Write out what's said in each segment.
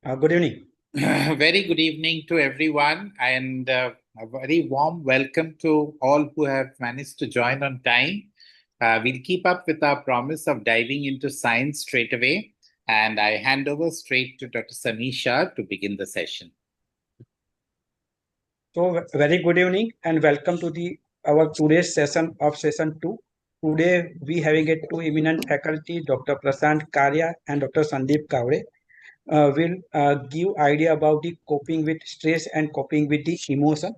Good evening. Very good evening to everyone, and a very warm welcome to all who have managed to join on time. We'll keep up with our promise of diving into science straight away, and I hand over straight to Dr. Samisha to begin the session. So, very good evening and welcome to the our today's session of session 2. Today we having a two eminent faculty, Dr. Prasant Karya and Dr. Sandeep Kavre, will give idea about the coping with stress and coping with the emotion.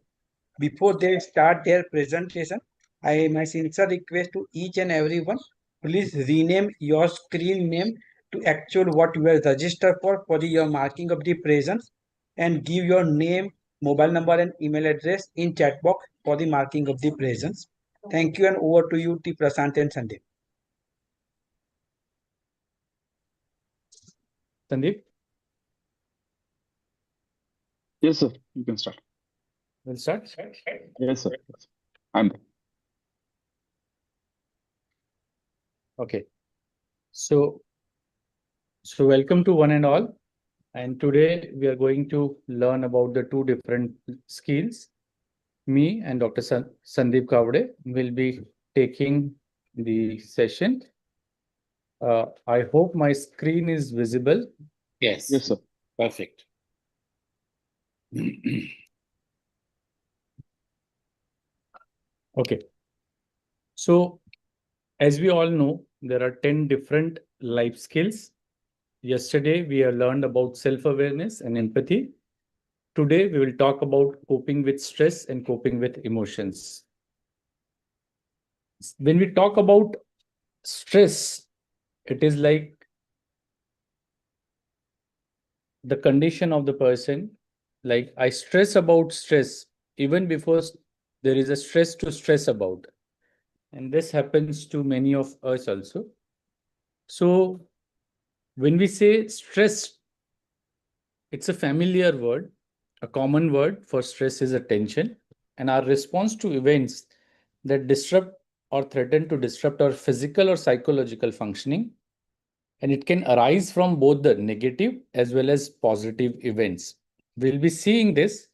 Before they start their presentation, my sincere request to each and everyone, please rename your screen name to actual what you are registered for your marking of the presence, and give your name, mobile number and email address in chat box for the marking of the presence. Thank you, and over to you, T. Prasant and Sandeep. Sandeep, Yes, sir. You can start. we'll start. Yes, sir. Yes. I'm there. Okay. So welcome to one and all. And today we are going to learn about the two different skills. Me and Dr. Sandeep Kavde will be taking the session. I hope my screen is visible. Yes. Yes, sir. Perfect. Okay. So as we all know, there are 10 different life skills. Yesterday, we have learned about self-awareness and empathy. Today, we will talk about coping with stress and coping with emotions. When we talk about stress, it is like the condition of the person. Like I stress about stress even before there is a stress to stress about. And this happens to many of us also. So when we say stress, it's a familiar word. A common word for stress is attention, and our response to events that disrupt or threaten to disrupt our physical or psychological functioning. And it can arise from both the negative as well as positive events. We'll be seeing this,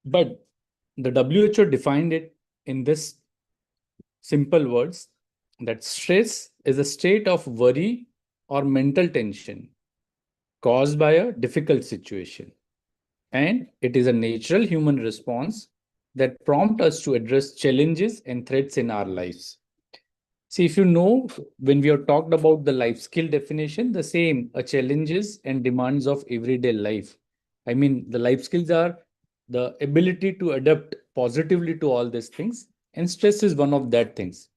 but the WHO defined it in this simple words that stress is a state of worry or mental tension caused by a difficult situation. And it is a natural human response that prompts us to address challenges and threats in our lives. See, if you know, when we have talked about the life skill definition, the same challenges and demands of everyday life. I mean, the life skills are the ability to adapt positively to all these things, and stress is one of that things.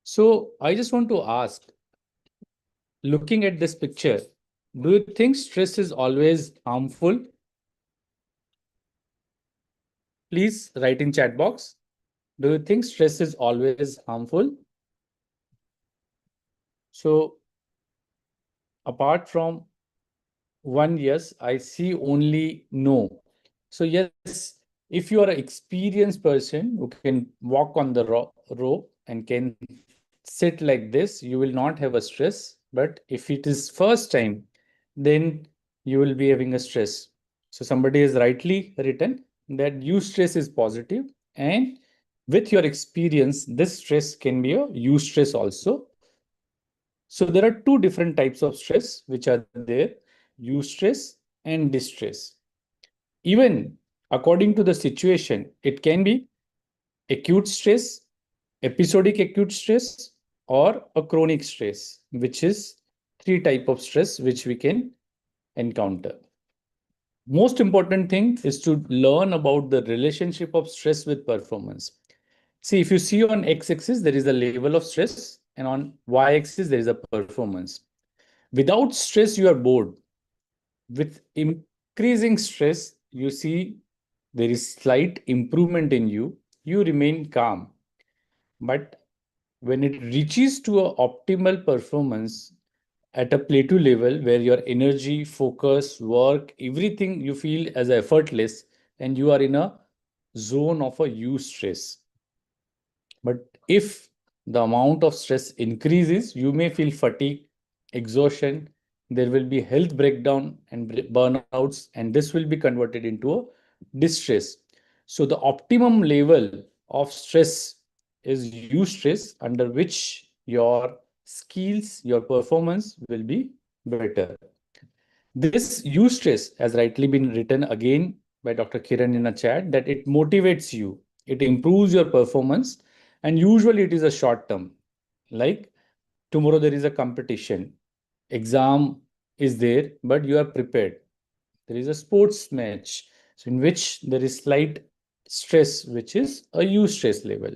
So I just want to ask, looking at this picture, do you think stress is always harmful? Please write in chat box. Do you think stress is always harmful? So apart from one yes, I see only no. So yes, if you are an experienced person who can walk on the row and can sit like this, you will not have a stress. But if it is first time, then you will be having a stress. So somebody has rightly written that eustress is positive, and with your experience, this stress can be a eustress also. So there are two different types of stress which are there, eustress and distress. Even according to the situation, it can be acute stress, episodic acute stress, or a chronic stress, which is three type of stress which we can encounter. Most important thing is to learn about the relationship of stress with performance. See, if you see on x-axis, there is a level of stress, and on y-axis, there is a performance. Without stress, you are bored. With increasing stress, you see there is slight improvement in you. You remain calm. But when it reaches to an optimal performance at a plateau level where your energy, focus, work, everything you feel as effortless, and you are in a zone of a eustress. But if the amount of stress increases, you may feel fatigue, exhaustion, there will be health breakdown and burnouts, and this will be converted into a distress. So the optimum level of stress is eustress, under which your skills, your performance will be better. This eustress has rightly been written again by Dr. Kiran in a chat, that it motivates you, it improves your performance, and usually it is a short term. Like tomorrow there is a competition, exam is there, but you are prepared. There is a sports match, so in which there is slight stress, which is a eustress level.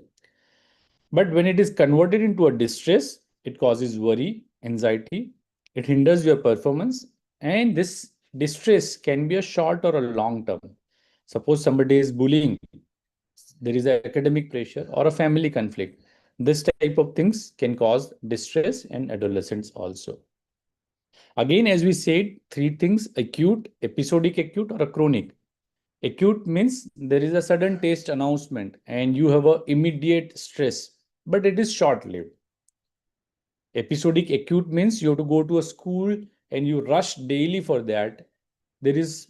But when it is converted into a distress, it causes worry, anxiety, it hinders your performance, and this distress can be a short or a long term. Suppose somebody is bullying, there is academic pressure or a family conflict. This type of things can cause distress in adolescents also. Again, as we said, three things: acute, episodic acute, or a chronic. Acute means there is a sudden taste announcement and you have a immediate stress, but it is short lived. Episodic acute means you have to go to a school and you rush daily for that. There is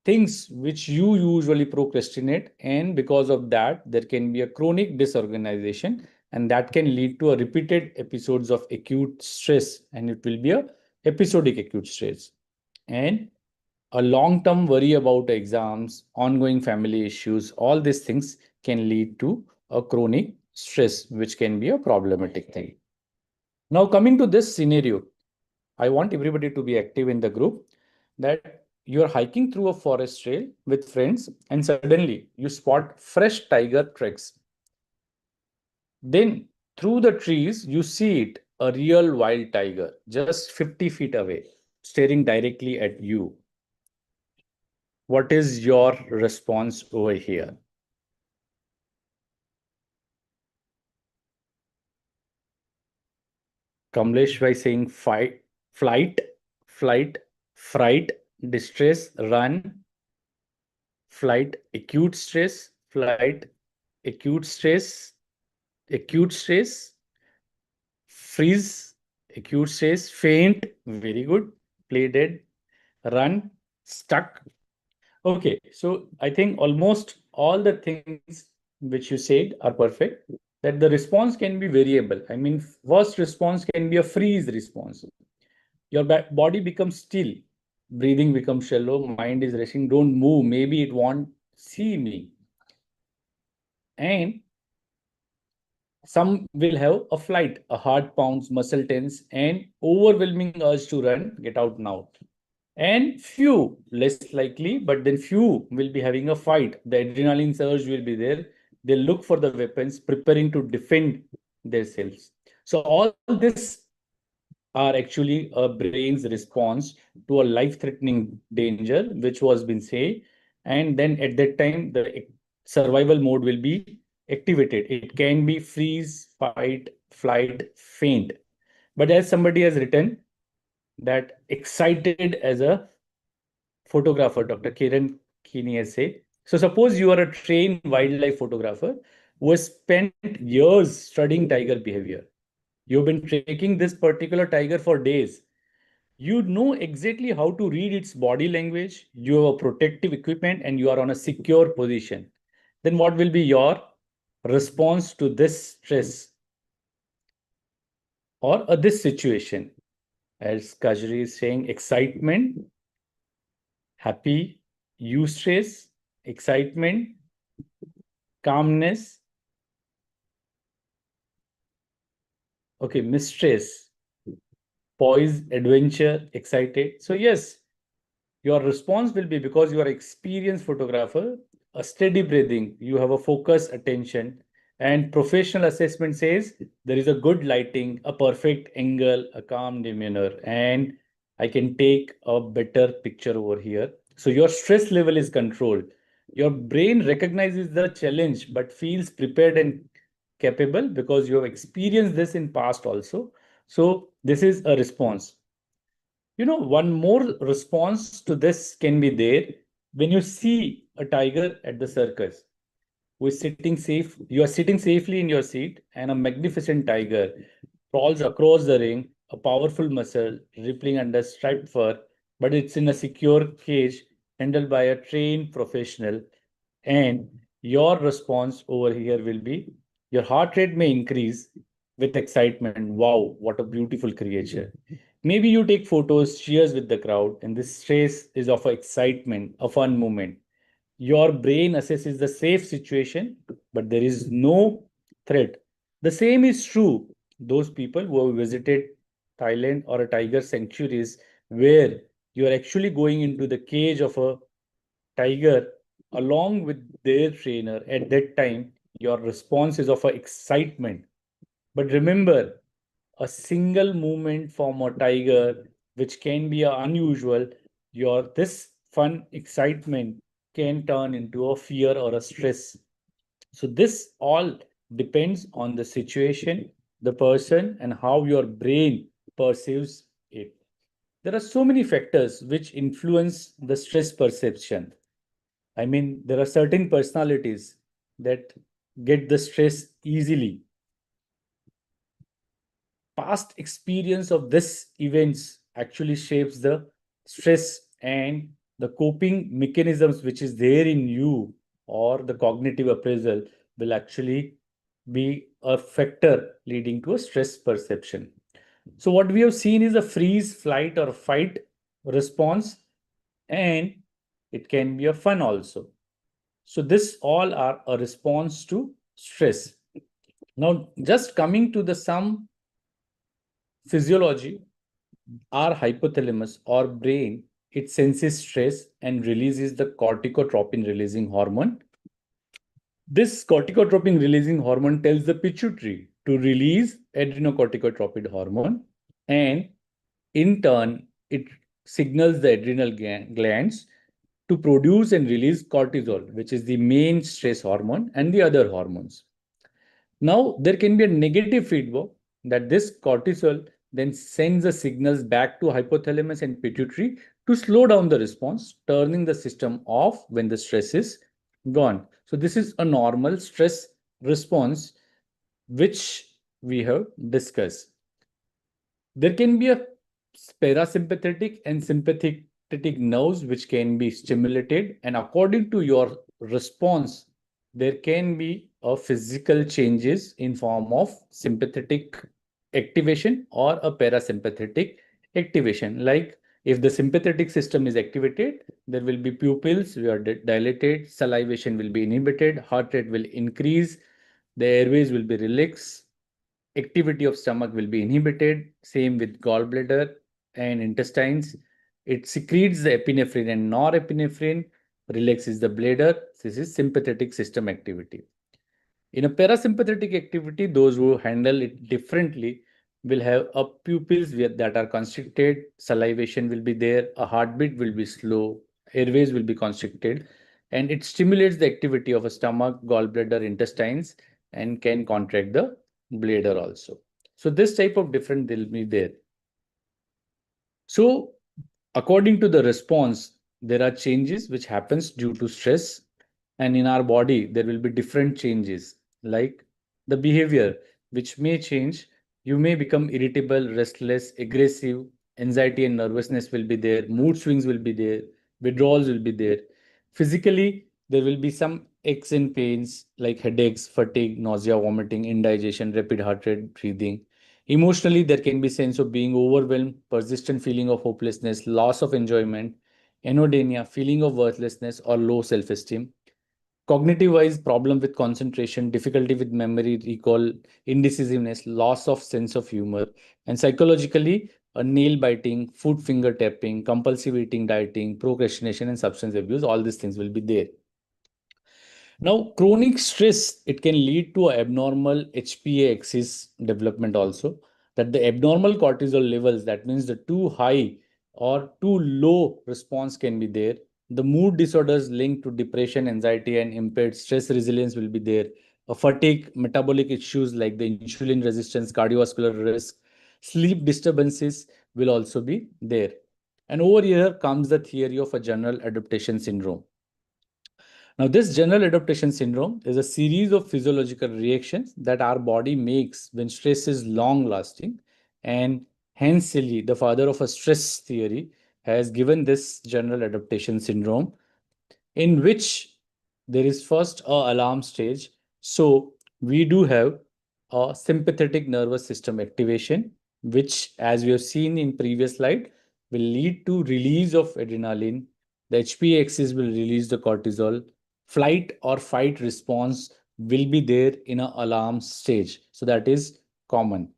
things which you usually procrastinate, and because of that there can be a chronic disorganization, and that can lead to a repeated episodes of acute stress, and it will be a episodic acute stress. And a long term worry about exams, ongoing family issues, all these things can lead to a chronic stress, which can be a problematic thing. Now, coming to this scenario, I want everybody to be active in the group, that you're hiking through a forest trail with friends and suddenly you spot fresh tiger tracks. Then through the trees, you see it, a real wild tiger, just 50 feet away, staring directly at you. What is your response over here? Kamlesh by saying fight, flight, fright, distress, run, flight, acute stress, flight, acute stress, freeze, acute stress, faint, very good, play dead, run, stuck. Okay, so I think almost all the things which you said are perfect. That the response can be variable. I mean, first response can be a freeze response. Your body becomes still, breathing becomes shallow, mind is racing, don't move, maybe it won't see me. And some will have a flight, a heart pounds, muscle tense, and overwhelming urge to run, get out now. And few, less likely, but then few will be having a fight. The adrenaline surge will be there. They look for the weapons, preparing to defend themselves. So all this are actually a brain's response to a life-threatening danger, which was been said. And then at that time, the survival mode will be activated. It can be freeze, fight, flight, faint. But as somebody has written, that excited as a photographer, Dr. Kiran Kini has said. So suppose you are a trained wildlife photographer who has spent years studying tiger behavior. You've been tracking this particular tiger for days. You know exactly how to read its body language. You have a protective equipment and you are on a secure position. Then what will be your response to this stress or this situation? As Kajri is saying, excitement, happy, eustress, excitement, calmness. Okay, mistress, poise, adventure, excited. So yes, your response will be, because you are experienced photographer, a steady breathing, you have a focused attention, and professional assessment says there is a good lighting, a perfect angle, a calm demeanor, and I can take a better picture over here. So your stress level is controlled. Your brain recognizes the challenge but feels prepared and capable because you have experienced this in past also. So this is a response. You know, one more response to this can be there when you see a tiger at the circus who is sitting safe. You are sitting safely in your seat, and a magnificent tiger crawls across the ring, a powerful muscle rippling under striped fur, but it's in a secure cage handled by a trained professional. And your response over here will be your heart rate may increase with excitement. Wow, what a beautiful creature. Maybe you take photos, cheers with the crowd, and this stress is of excitement, a fun moment. Your brain assesses the safe situation, but there is no threat. The same is true. Those people who have visited Thailand or a tiger sanctuaries where you are actually going into the cage of a tiger along with their trainer at that time, your response is of excitement. But remember, a single movement from a tiger, which can be unusual, your this fun excitement can turn into a fear or a stress. So this all depends on the situation, the person, and how your brain perceives it. There are so many factors which influence the stress perception. I mean, there are certain personalities that get the stress easily. Past experience of this events actually shapes the stress and the coping mechanisms which is there in you, or the cognitive appraisal will actually be a factor leading to a stress perception. So what we have seen is a freeze, flight, or fight response, and it can be a fun also. So this all are a response to stress. Now, just coming to the some physiology, our hypothalamus or brain, it senses stress and releases the corticotropin releasing hormone. This corticotropin releasing hormone tells the pituitary to release adrenocorticotropin hormone, and in turn, it signals the adrenal glands to produce and release cortisol, which is the main stress hormone, and the other hormones. Now, there can be a negative feedback that this cortisol then sends the signals back to hypothalamus and pituitary to slow down the response, turning the system off when the stress is gone. So this is a normal stress response which we have discussed. There can be a parasympathetic and sympathetic nerves which can be stimulated, and according to your response, there can be a physical changes in form of sympathetic activation or a parasympathetic activation. Like if the sympathetic system is activated, there will be pupils which are dilated, salivation will be inhibited, heart rate will increase, the airways will be relaxed, activity of stomach will be inhibited. Same with gallbladder and intestines. It secretes the epinephrine and norepinephrine, relaxes the bladder. This is sympathetic system activity. In a parasympathetic activity, those who handle it differently will have a pupils that are constricted, salivation will be there, a heartbeat will be slow, airways will be constricted, and it stimulates the activity of a stomach, gallbladder, intestines, and can contract the bladder also. So this type of different will be there. So according to the response, there are changes which happens due to stress, and in our body there will be different changes, like the behavior which may change. You may become irritable, restless, aggressive, anxiety and nervousness will be there, mood swings will be there, withdrawals will be there. Physically, there will be some aches and pains like headaches, fatigue, nausea, vomiting, indigestion, rapid heart rate, breathing. Emotionally, there can be sense of being overwhelmed, persistent feeling of hopelessness, loss of enjoyment, anhedonia, feeling of worthlessness or low self-esteem. Cognitive wise, problem with concentration, difficulty with memory, recall, indecisiveness, loss of sense of humor. And psychologically, a nail biting, foot finger tapping, compulsive eating, dieting, procrastination, and substance abuse, all these things will be there. Now, chronic stress, it can lead to abnormal HPA-axis development also. That the abnormal cortisol levels, that means the too high or too low response can be there. The mood disorders linked to depression, anxiety, and impaired stress resilience will be there. A fatigue, metabolic issues like the insulin resistance, cardiovascular risk, sleep disturbances will also be there. And over here comes the theory of a general adaptation syndrome. Now, this general adaptation syndrome is a series of physiological reactions that our body makes when stress is long lasting and Hensley, the father of a stress theory, has given this general adaptation syndrome in which there is first a alarm stage. So we do have a sympathetic nervous system activation, which, as we have seen in previous slide, will lead to release of adrenaline. The HPA axis will release the cortisol. Flight or fight response will be there in an alarm stage. So that is common.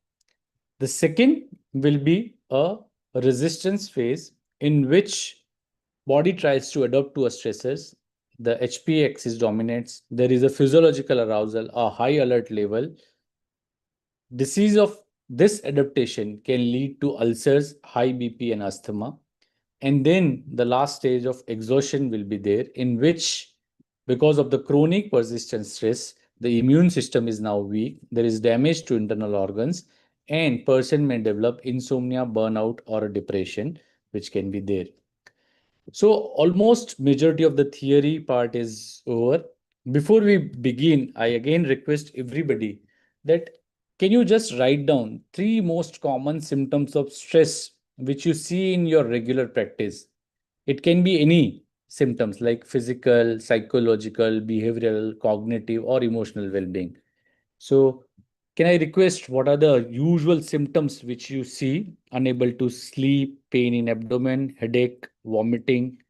The second will be a resistance phase in which body tries to adapt to a stressors. The HPA axis dominates. There is a physiological arousal, a high alert level. Disease of this adaptation can lead to ulcers, high BP, and asthma. And then the last stage of exhaustion will be there, in which, because of the chronic persistent stress, the immune system is now weak. There is damage to internal organs, and person may develop insomnia, burnout, or a depression, which can be there. So almost majority of the theory part is over. Before we begin, I again request everybody that can you just write down three most common symptoms of stress which you see in your regular practice. It can be any symptoms like physical, psychological, behavioral, cognitive, or emotional well-being. So can I request what are the usual symptoms which you see? Unable to sleep, pain in abdomen, headache, vomiting,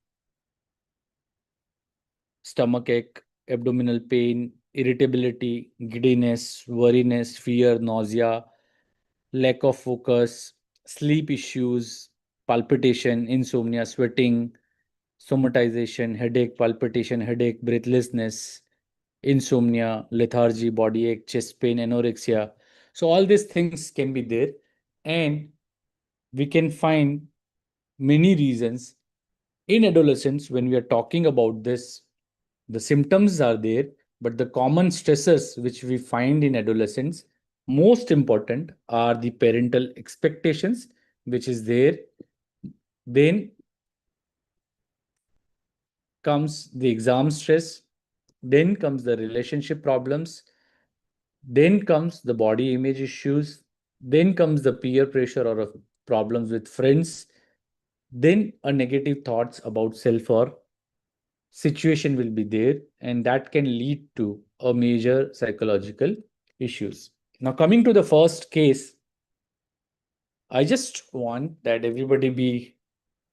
stomachache, abdominal pain, irritability, giddiness, worriness, fear, nausea, lack of focus, sleep issues, palpitation, insomnia, sweating, somatization, headache, breathlessness, insomnia, lethargy, body ache, chest pain, anorexia. So all these things can be there, and we can find many reasons in adolescence when we are talking about this. The symptoms are there, but the common stresses which we find in adolescence, most important are the parental expectations, which is there. Then comes the exam stress. Then comes the relationship problems. Then comes the body image issues. Then comes the peer pressure or problems with friends. Then a negative thoughts about self or situation will be there, and that can lead to a major psychological issues. Now coming to the first case, I just want that everybody be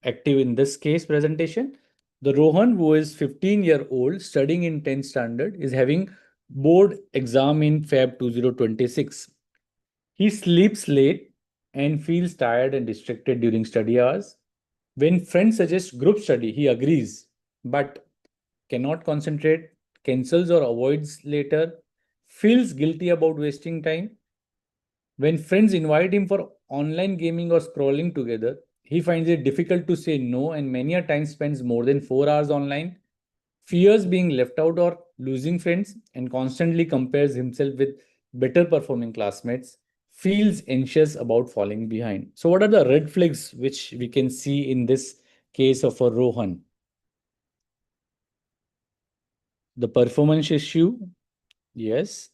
active in this case presentation. The Rohan, who is 15-year-old studying in 10th standard, is having board exam in Feb 2026. He sleeps late and feels tired and distracted during study hours. When friends suggest group study, he agrees, but cannot concentrate, cancels or avoids later, feels guilty about wasting time. When friends invite him for online gaming or scrolling together, he finds it difficult to say no and many a time spends more than 4 hours online, fears being left out or losing friends, and constantly compares himself with better performing classmates, feels anxious about falling behind. So, what are the red flags which we can see in this case of a Rohan? The performance issue, yes.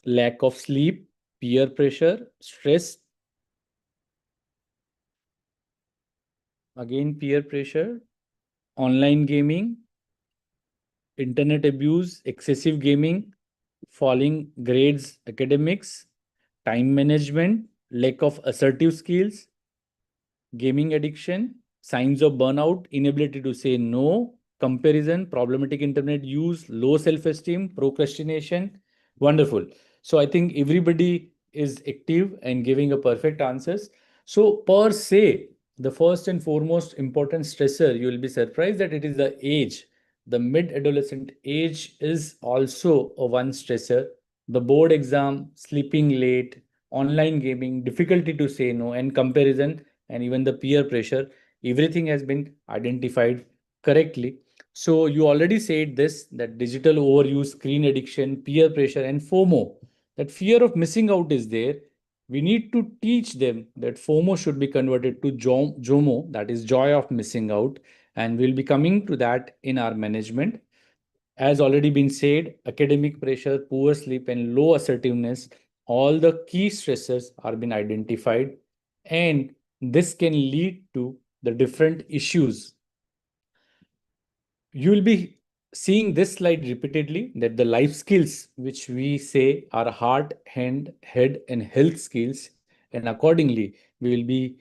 Lack of sleep, peer pressure, stress, again peer pressure, online gaming, internet abuse, excessive gaming, falling grades, academics, time management, lack of assertive skills, gaming addiction, signs of burnout, inability to say no, comparison, problematic internet use, low self-esteem, procrastination. Wonderful. So I think everybody is active and giving a perfect answers. So per se, the first and foremost important stressor, you will be surprised that it is the age. The mid-adolescent age is also a one stressor. The board exam, sleeping late, online gaming, difficulty to say no, and comparison, and even the peer pressure, everything has been identified correctly. So you already said this, that digital overuse, screen addiction, peer pressure, and FOMO, that fear of missing out is there. We need to teach them that FOMO should be converted to JOMO, that is joy of missing out, and we'll be coming to that in our management. As already been said, academic pressure, poor sleep, and low assertiveness all the key stressors are being identified, and this can lead to the different issues. You will be seeing this slide repeatedly, that the life skills which we say are heart, hand, head, and health skills, and accordingly we will be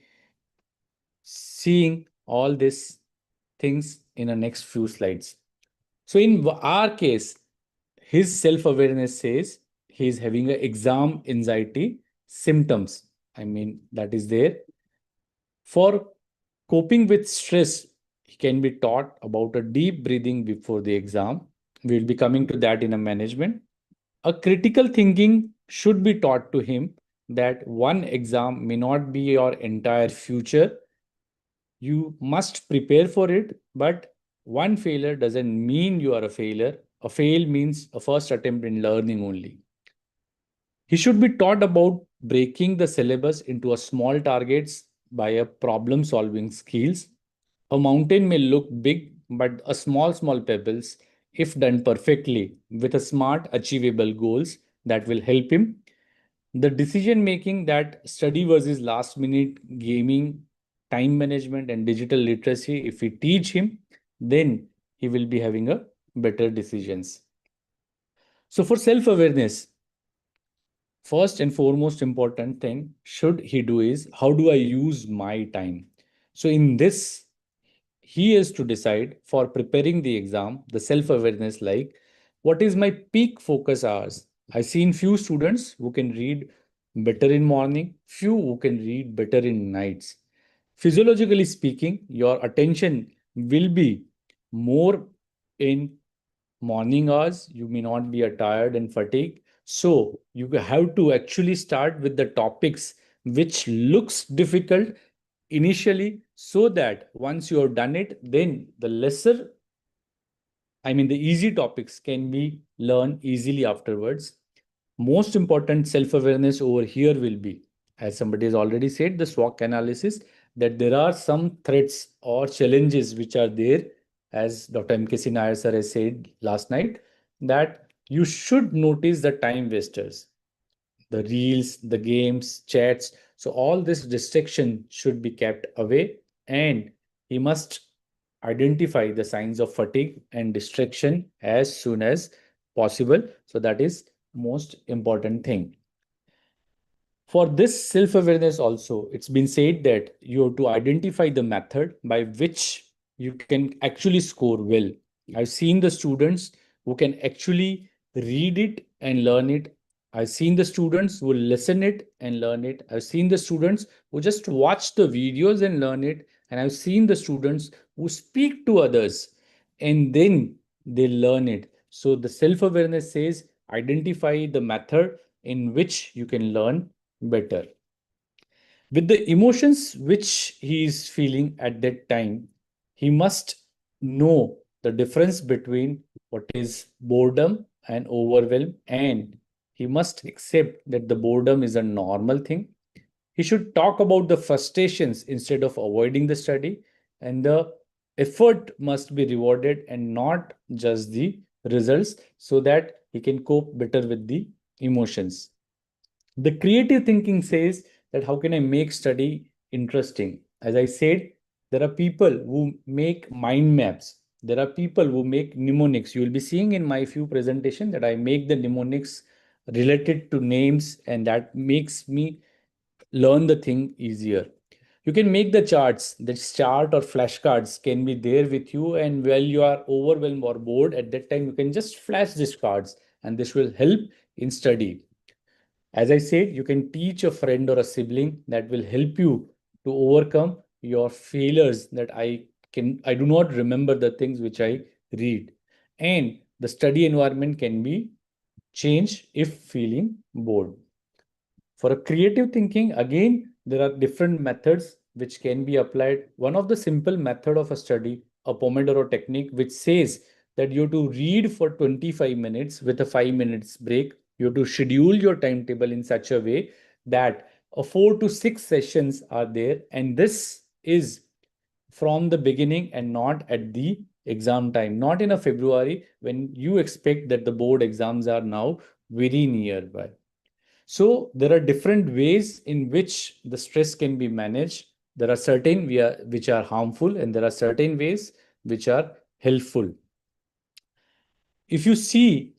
seeing all these things in the next few slides. So in our case, his self-awareness says he is having an exam anxiety symptoms. I mean, that is there. For coping with stress, he can be taught about a deep breathing before the exam. We'll be coming to that in a management. A critical thinking should be taught to him, that one exam may not be your entire future. You must prepare for it, but one failure doesn't mean you are a failure. A fail means a first attempt in learning only. He should be taught about breaking the syllabus into a small targets by a problem solving skills. A mountain may look big, but a small pebbles, if done perfectly with a smart achievable goals, that will help him. The decision making, that study versus last minute gaming, time management, and digital literacy, if we teach him, then he will be having a better decisions. So for self awareness, first and foremost important thing should he do is, how do I use my time? So in this, he is to decide for preparing the exam the self awareness, like what is my peak focus hours. I've seen few students who can read better in morning, few who can read better in nights. Physiologically speaking, your attention will be more in morning hours. You may not be tired and fatigued, so you have to actually start with the topics which looks difficult initially, so that once you have done it, then the lesser, I mean the easy topics can be learned easily afterwards. Most important self-awareness over here will be, as somebody has already said, the SWOT analysis, that there are some threats or challenges which are there, as Dr. M.K. Nair sir has said last night, that you should notice the time wasters, the reels, the games, chats. So all this distraction should be kept away, and he must identify the signs of fatigue and distraction as soon as possible. So that is most important thing. For this self-awareness also, it's been said that you have to identify the method by which you can actually score well. I've seen the students who can actually read it and learn it. I've seen the students who listen it and learn it. I've seen the students who just watch the videos and learn it. And I've seen the students who speak to others and then they learn it. So the self-awareness says identify the method in which you can learn better. With the emotions which he is feeling at that time, he must know the difference between what is boredom and overwhelm, and he must accept that the boredom is a normal thing. He should talk about the frustrations instead of avoiding the study, and the effort must be rewarded and not just the results, so that he can cope better with the emotions. The creative thinking says that how can I make study interesting? As I said, there are people who make mind maps. There are people who make mnemonics. You will be seeing in my few presentation that I make the mnemonics related to names, and that makes me learn the thing easier. You can make the charts. The chart or flashcards can be there with you, and while you are overwhelmed or bored at that time, you can just flash these cards, and this will help in study. As I said, you can teach a friend or a sibling, that will help you to overcome your failures, that I do not remember the things which I read. And the study environment can be changed if feeling bored. For a creative thinking, again, there are different methods which can be applied. One of the simple method of a study, a Pomodoro technique, which says that you have to read for 25 minutes with a 5 minutes break. You have to schedule your timetable in such a way that 4 to 6 sessions are there. And this is from the beginning and not at the exam time, not in a February when you expect that the board exams are now very nearby. So there are different ways in which the stress can be managed. There are certain which are harmful, and there are certain ways which are helpful. If you see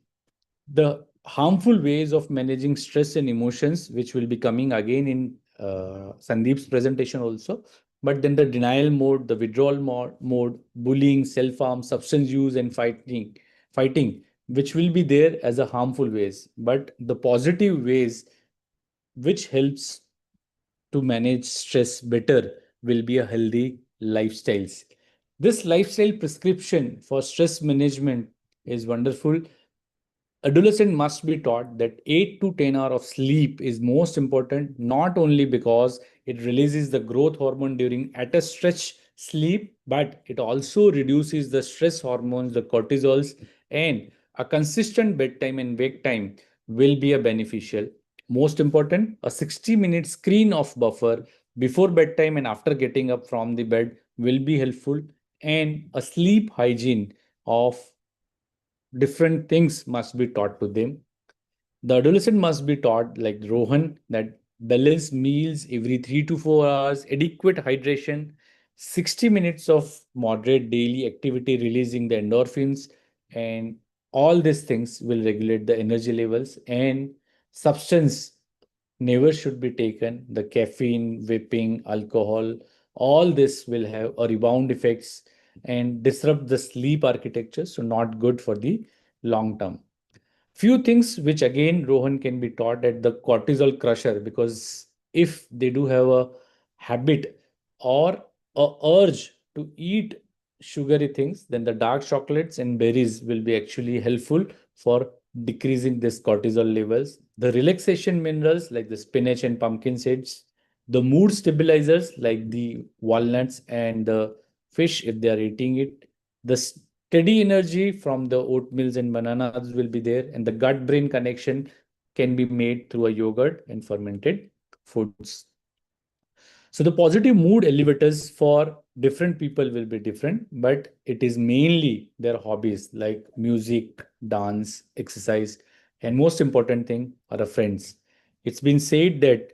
the harmful ways of managing stress and emotions, which will be coming again in Sandeep's presentation also, but then the denial mode, the withdrawal mode, bullying, self-harm, substance use, and fighting, which will be there as a harmful ways. But the positive ways which helps to manage stress better will be a healthy lifestyles. This lifestyle prescription for stress management is wonderful. Adolescent must be taught that 8 to 10 hours of sleep is most important, not only because it releases the growth hormone during at a stretch sleep, but it also reduces the stress hormones, the cortisols, and a consistent bedtime and wake time will be a beneficial. Most important, a 60-minute screen off buffer before bedtime and after getting up from the bed will be helpful, and a sleep hygiene of different things must be taught to them. The adolescent must be taught, like Rohan, that balanced meals every 3 to 4 hours, adequate hydration, 60 minutes of moderate daily activity releasing the endorphins, and all these things will regulate the energy levels. And substance never should be taken. The caffeine, vaping, alcohol, all this will have a rebound effects and disrupt the sleep architecture. So not good for the long term. Few things which again Rohan can be taught at the cortisol crusher, because if they do have a habit or a urge to eat sugary things, then the dark chocolates and berries will be actually helpful for decreasing this cortisol levels. The relaxation minerals like the spinach and pumpkin seeds, the mood stabilizers like the walnuts and the fish if they are eating it, the steady energy from the oatmeals and bananas will be there, and the gut brain connection can be made through a yogurt and fermented foods. So the positive mood elevators for different people will be different, but it is mainly their hobbies like music, dance, exercise, and most important thing are the friends. It's been said that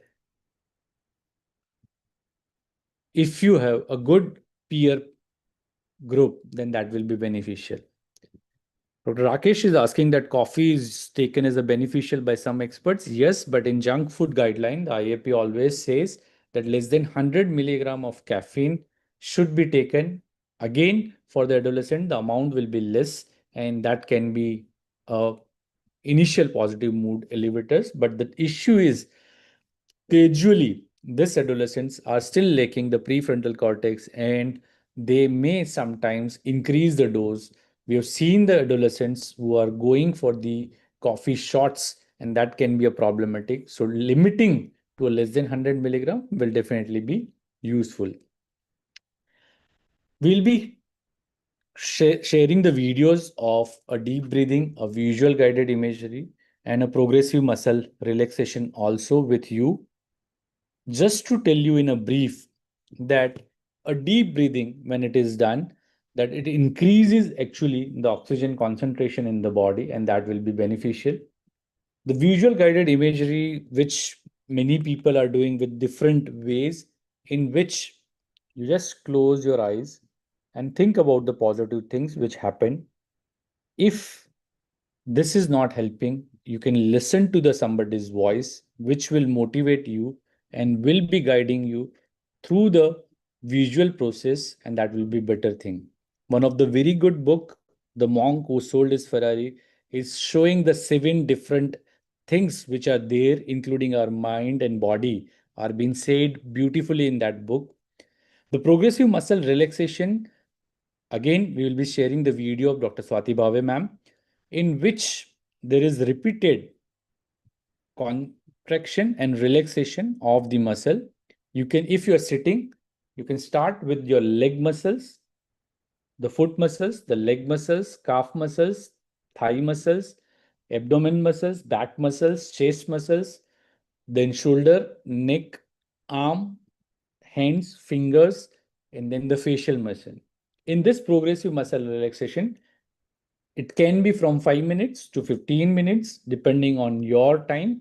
if you have a good peer group, then that will be beneficial. Dr. Rakesh is asking that coffee is taken as a beneficial by some experts. Yes, but in junk food guideline, the IAP always says that less than 100 milligram of caffeine should be taken. Again, for the adolescent, the amount will be less, and that can be initial positive mood elevators. But the issue is gradually, these adolescents are still lacking the prefrontal cortex, and they may sometimes increase the dose. We have seen the adolescents who are going for the coffee shots, and that can be a problematic. So limiting to a less than 100 milligram will definitely be useful. We'll be sharing the videos of a deep breathing, a visual guided imagery, and a progressive muscle relaxation also with you. Just to tell you in a brief that a deep breathing, when it is done, that it increases actually the oxygen concentration in the body, and that will be beneficial. The visual guided imagery, which many people are doing with different ways, in which you just close your eyes and think about the positive things which happen. If this is not helping, you can listen to the somebody's voice which will motivate you and will be guiding you through the visual process, and that will be better thing. One of the very good book, The Monk Who Sold His Ferrari, is showing the 7 different things which are there, including our mind and body, are being said beautifully in that book. The progressive muscle relaxation, again we will be sharing the video of Dr. Swati Bhave ma'am, in which there is repeated contraction and relaxation of the muscle. You can, if you are sitting, you can start with your leg muscles, the foot muscles, the leg muscles, calf muscles, thigh muscles, abdomen muscles, back muscles, chest muscles, then shoulder, neck, arm, hands, fingers, and then the facial muscle. In this progressive muscle relaxation, it can be from 5 minutes to 15 minutes, depending on your time.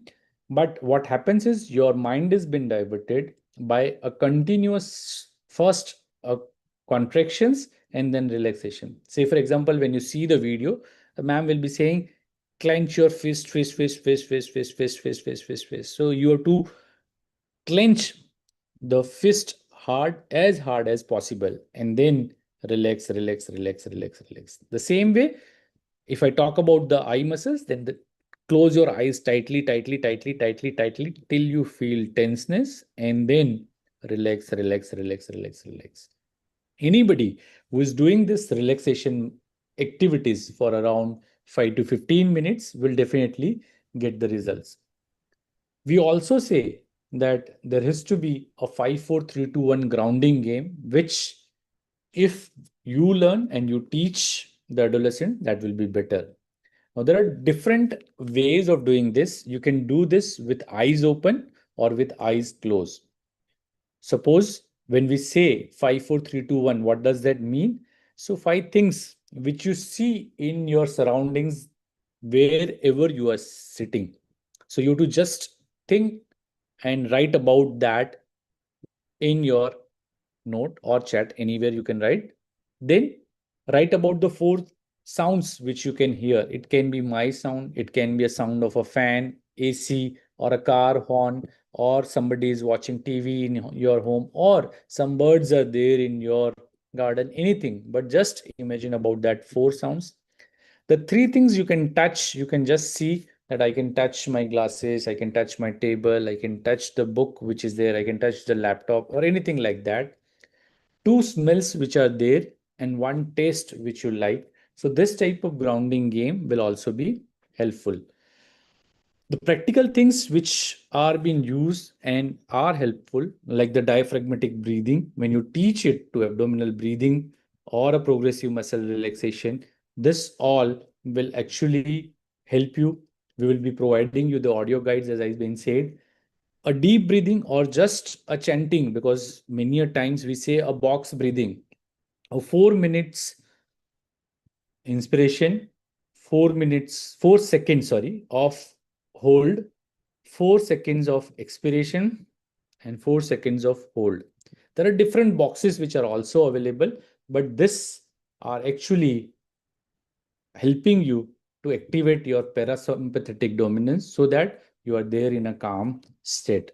But what happens is your mind has been diverted by a continuous first contractions and then relaxation. Say, for example, when you see the video, the ma'am will be saying, clench your fist, fist, fist, fist, fist, fist, fist, fist, fist, fist, fist. So you have to clench the fist hard as possible, and then relax, relax, relax, relax, relax. The same way, if I talk about the eye muscles, then close your eyes tightly, tightly, tightly, tightly, tightly till you feel tenseness, and then relax, relax, relax, relax, relax. Anybody who is doing this relaxation activities for around 5 to 15 minutes will definitely get the results. We also say that there has to be a 5-4-3-2-1 grounding game, which if you learn and you teach the adolescent, that will be better. Now, there are different ways of doing this. You can do this with eyes open or with eyes closed. Suppose when we say 5-4-3-2-1, what does that mean? So, 5 things which you see in your surroundings wherever you are sitting. So, you have to just think and write about that in your note or chat, anywhere you can write. Then write about the 4 sounds which you can hear. It can be my sound, it can be a sound of a fan, AC, or a car horn, or somebody is watching TV in your home, or some birds are there in your garden, anything. But just imagine about that 4 sounds. The 3 things you can touch, you can just see that I can touch my glasses, I can touch my table, I can touch the book which is there, I can touch the laptop or anything like that. 2 smells which are there, and 1 taste which you like. So this type of grounding game will also be helpful. The practical things which are being used and are helpful, like the diaphragmatic breathing, when you teach it to abdominal breathing or a progressive muscle relaxation, this all will actually help you. We will be providing you the audio guides, as I've been said. A deep breathing or just a chanting, because many a times we say a box breathing, a 4 minutes inspiration, 4 seconds, sorry, of hold, 4 seconds of expiration, and 4 seconds of hold. There are different boxes which are also available, but this are actually helping you to activate your parasympathetic dominance so that you are there in a calm state.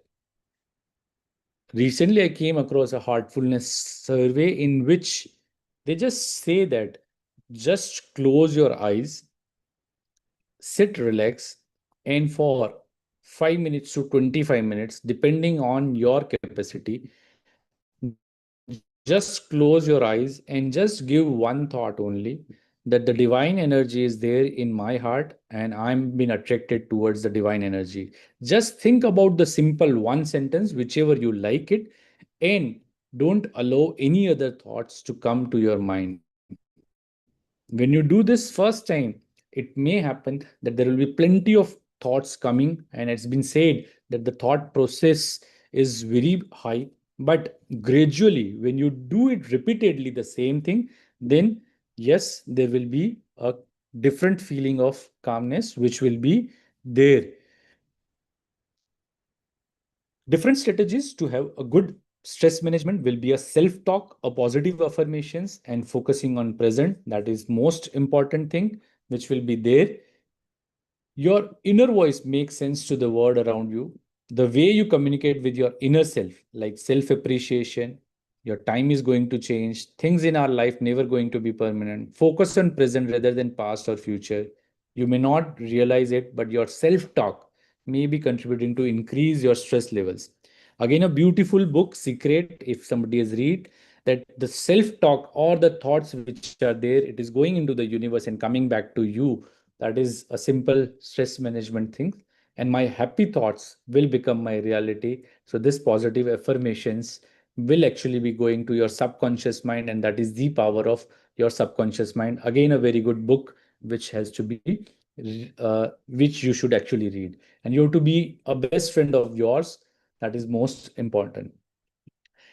Recently, I came across a heartfulness survey in which they just say that just close your eyes, sit, relax, and for 5 minutes to 25 minutes, depending on your capacity, just close your eyes and just give one thought only, that the divine energy is there in my heart and I'm been attracted towards the divine energy. Just think about the simple one sentence, whichever you like it, and don't allow any other thoughts to come to your mind. When you do this first time, it may happen that there will be plenty of thoughts coming, and it's been said that the thought process is very high. But gradually, when you do it repeatedly, the same thing, then yes, there will be a different feeling of calmness which will be there. Different strategies to have a good stress management will be a self-talk, a positive affirmations, and focusing on present. That is most important thing which will be there. Your inner voice makes sense to the world around you. The way you communicate with your inner self, like self-appreciation, your time is going to change. Things in our life never going to be permanent. Focus on present rather than past or future. You may not realize it, but your self-talk may be contributing to increase your stress levels. Again, a beautiful book, Secret, if somebody has read, that the self-talk or the thoughts which are there, it is going into the universe and coming back to you. That is a simple stress management thing. And my happy thoughts will become my reality. So this positive affirmations will actually be going to your subconscious mind, and that is the power of your subconscious mind. Again, a very good book which has to be which you should actually read, and you have to be a best friend of yours. That is most important.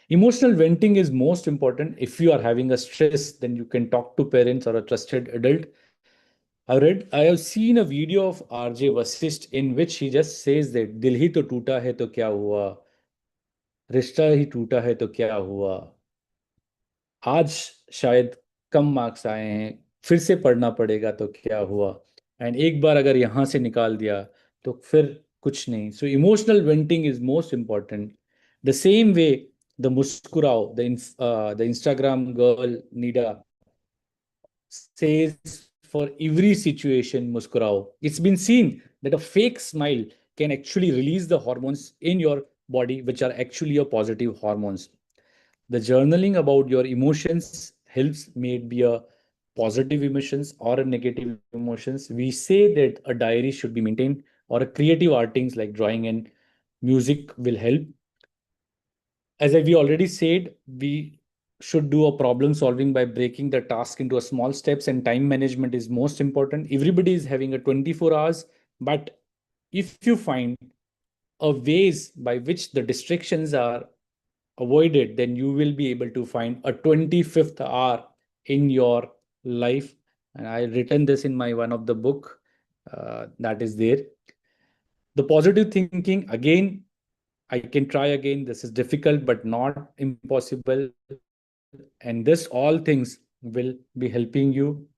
Emotional venting is most important. If you are having a stress, then you can talk to parents or a trusted adult. I have seen a video of RJ Vasisht in which he just says that दिल ही तो टूटा है तो क्या हुआ, रिश्ता ही टूटा है तो क्या हुआ, आज शायद कम मार्क्स आए हैं, फिर से पढ़ना पड़ेगा तो क्या हुआ, एंड एक बार अगर यहाँ से निकाल दिया तो फिर कुछ नहीं. So emotional venting is most important. The same way the मुस्कुराओ, the Instagram girl Nida says for every situation, muskurao. It's been seen that a fake smile can actually release the hormones in your body, which are actually your positive hormones. The journaling about your emotions helps, may it be a positive emotions or a negative emotions. We say that a diary should be maintained, or a creative artings like drawing and music will help. As we already said, we should do a problem solving by breaking the task into a small steps, and time management is most important. Everybody is having a 24 hours, but if you find a ways by which the distractions are avoided, then you will be able to find a 25th hour in your life. And I written this in my one of the book that is there. The positive thinking, again, I can try again. This is difficult, but not impossible. And this all things will be helping you.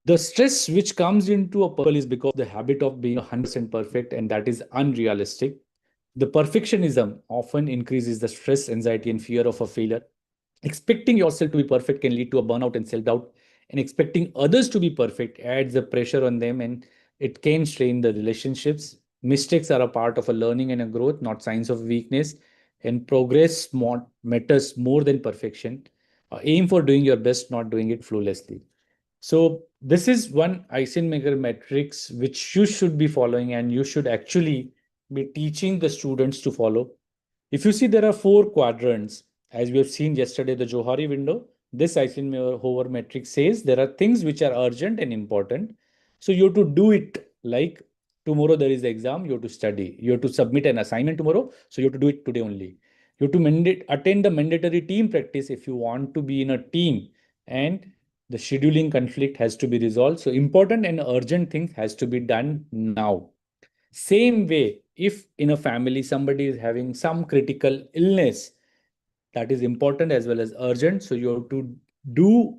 The stress which comes into a people is because the habit of being 100% perfect, and that is unrealistic. The perfectionism often increases the stress, anxiety, and fear of a failure. Expecting yourself to be perfect can lead to a burnout and self-doubt, and expecting others to be perfect adds the pressure on them, and it can strain the relationships. Mistakes are a part of a learning and a growth, not signs of weakness, and progress matters more than perfection. Aim for doing your best, not doing it flawlessly. So this is one Eisenhower matrix which you should be following, and you should actually be teaching the students to follow. If you see, there are four quadrants, as we have seen yesterday, the Johari window. This Eisenhower matrix says there are things which are urgent and important. So you have to do it. Like tomorrow there is the exam, you have to study. You have to submit an assignment tomorrow, so you have to do it today only. You have to attend the mandatory team practice if you want to be in a team, and the scheduling conflict has to be resolved. So important and urgent things has to be done now. Same way, if in a family somebody is having some critical illness, that is important as well as urgent. So you have to do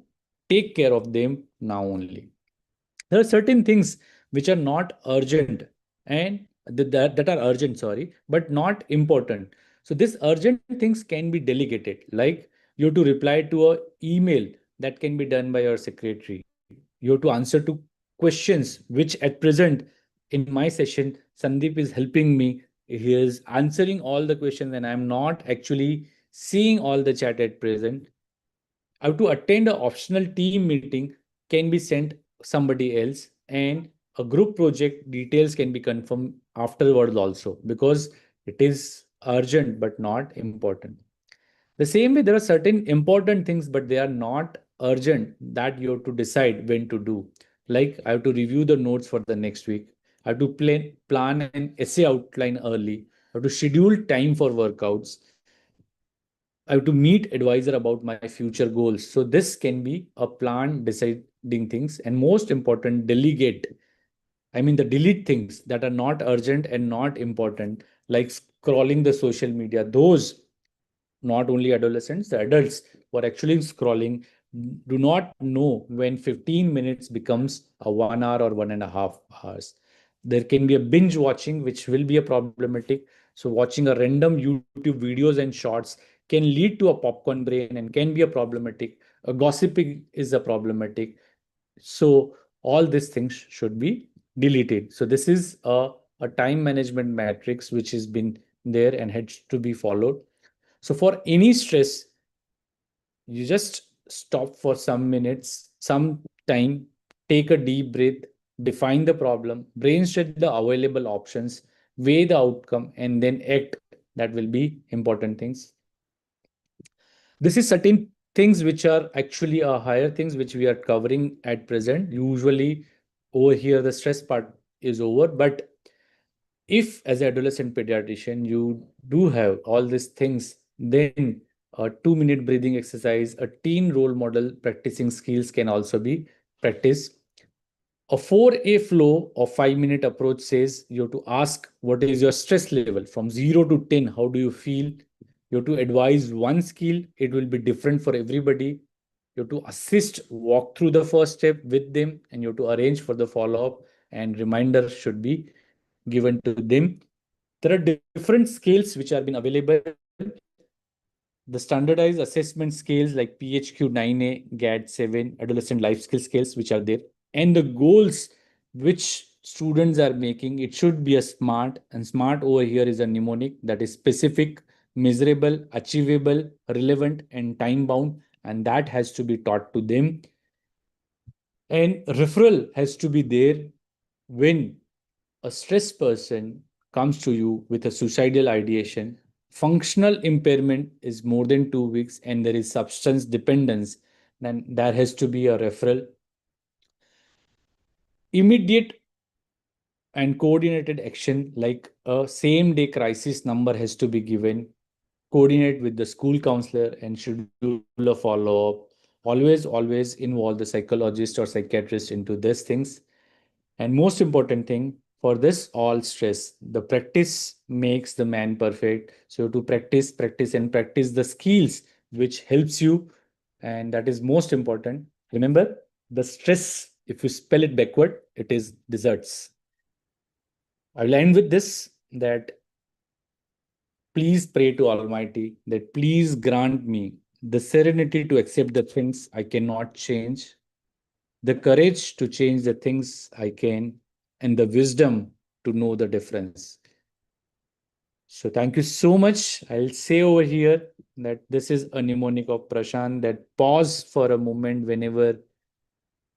take care of them now only. There are certain things which are not urgent, and that are urgent, sorry, but not important. So this urgent things can be delegated. Like you have to reply to a email that can be done by your secretary. You have to answer to questions which at present in my session Sandeep is helping me. He is answering all the questions and I'm not actually seeing all the chat at present. I have to attend an optional team meeting, can be sent somebody else, and a group project details can be confirmed afterwards also, because it is urgent but not important. The same way, there are certain important things, but they are not urgent, that you have to decide when to do. Like I have to review the notes for the next week. I have to plan an essay outline early. I have to schedule time for workouts. I have to meet advisor about my future goals. So this can be a plan deciding things, and most important, delegate. I mean, the delete things that are not urgent and not important, like scrolling the social media. Those, not only adolescents, the adults who are actually scrolling do not know when 15 minutes becomes a 1 hour or 1.5 hours. There can be a binge watching, which will be a problematic. So watching a random YouTube videos and shorts can lead to a popcorn brain and can be a problematic. Gossiping is a problematic. So all these things should be deleted. So this is a time management matrix which has been there and has to be followed. So for any stress, you just stop for some minutes, some time, take a deep breath, define the problem, brainstorm the available options, weigh the outcome, and then act. That will be important things. This is certain things which are actually higher things which we are covering at present. Usually over here, the stress part is over, but if as an adolescent pediatrician you do have all these things, then a 2-minute breathing exercise, a teen role model practicing skills can also be practiced. A 4A flow or 5-minute approach says you have to ask what is your stress level from 0 to 10. How do you feel? You have to advise one skill. It will be different for everybody. You have to assist, walk through the first step with them, and you have to arrange for the follow up. And reminder should be given to them. There are different scales which are been available. The standardized assessment scales like PHQ 9A, GAD 7, adolescent life skill scales, which are there, and the goals which students are making, it should be a SMART, and SMART over here is a mnemonic that is specific, measurable, achievable, relevant, and time bound, and that has to be taught to them. And referral has to be there when a stressed person comes to you with a suicidal ideation, functional impairment is more than 2 weeks, and there is substance dependence, then there has to be a referral. Immediate and coordinated action like a same day crisis number has to be given, coordinate with the school counselor and schedule a follow up. Always involve the psychologist or psychiatrist into these things. And most important thing, for this all stress, the practice makes the man perfect. So to practice and practice the skills which helps you, and that is most important. Remember, the stress, if you spell it backward, it is desserts. I will end with this, that please pray to Almighty that please grant me the serenity to accept the things I cannot change, the courage to change the things I can, and the wisdom to know the difference. So thank you so much. I'll say over here that this is a mnemonic of Prashant, that pause for a moment whenever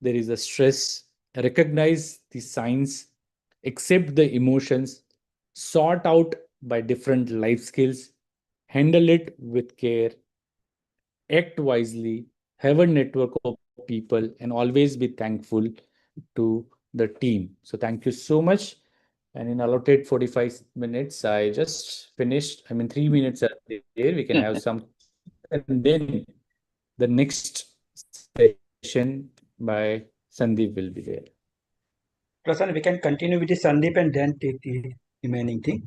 there is a stress, recognize the signs, accept the emotions, sort out by different life skills, handle it with care, act wisely, have a network of people, and always be thankful to the team. So thank you so much. And in allotted 45 minutes, I just finished. I mean, 3 minutes are there. We can have some, and then the next session by Sandeep will be there. Prasan, we can continue with the Sandeep and then take the remaining thing.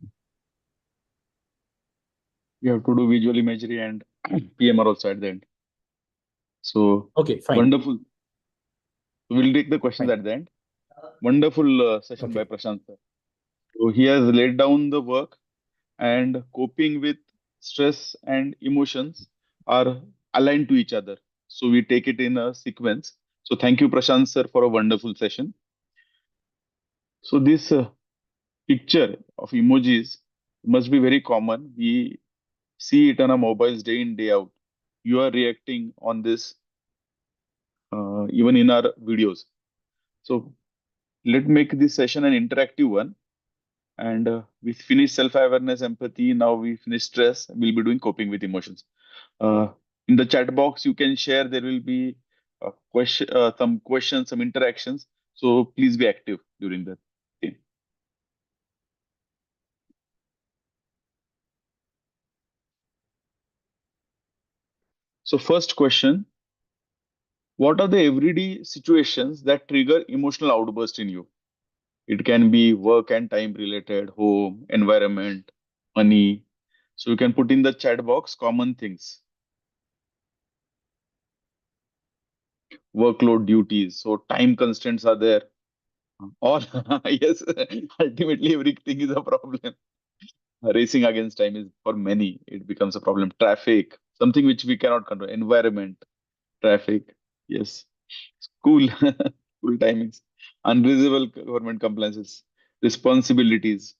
We have to do visual imagery and PMR also at the end. So Okay, fine. wonderful. We'll take the questions Fine. at the end. Wonderful session by Okay. Prashant sir. So he has laid down the work, and coping with stress and emotions are aligned to each other. So we take it in a sequence. So thank you, Prashant sir, for a wonderful session. So this picture of emojis must be very common. We see it on our mobiles day in, day out. You are reacting on this even in our videos. So let's make this session an interactive one. And we finished self-awareness, empathy. Now we finish stress. We'll be doing coping with emotions. Uh, in the chat box, you can share. There will be some questions, some interactions. So please be active during that. Okay. So first question: what are the everyday situations that trigger emotional outburst in you? It can be work and time related, home, environment, money. So you can put in the chat box common things. Workload, duties. So time constraints are there. Or yes, ultimately everything is a problem. Racing against time is for many, it becomes a problem. Traffic, something which we cannot control. Environment, traffic, yes. School, school timings, unreasonable government compliances, responsibilities.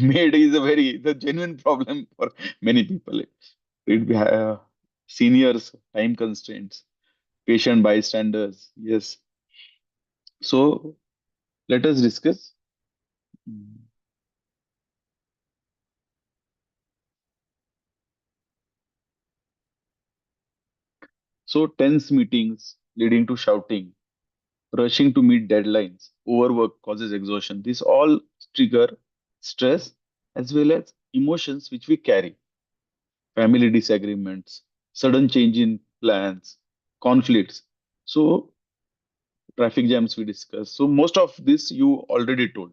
Maid is a the genuine problem for many people. It be seniors, time constraints, patient bystanders. Yes. So let us discuss. So tense meetings leading to shouting, rushing to meet deadlines, overwork causes exhaustion. These all trigger stress as well as emotions which we carry. Family disagreements, sudden change in plans, conflicts. So traffic jams we discussed. So most of this you already told.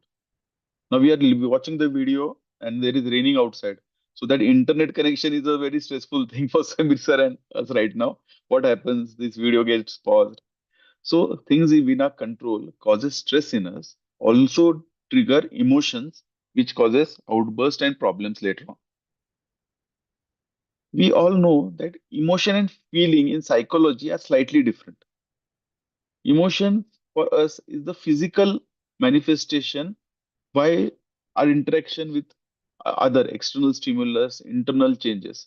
Now we are watching the video and there is raining outside. So that internet connection is a very stressful thing for Samir sir and us right now. What happens? This video gets paused. So things in our control causes stress in us, also trigger emotions, which causes outburst and problems later on. We all know that emotion and feeling in psychology are slightly different. Emotion for us is the physical manifestation by our interaction with other external stimulus, internal changes.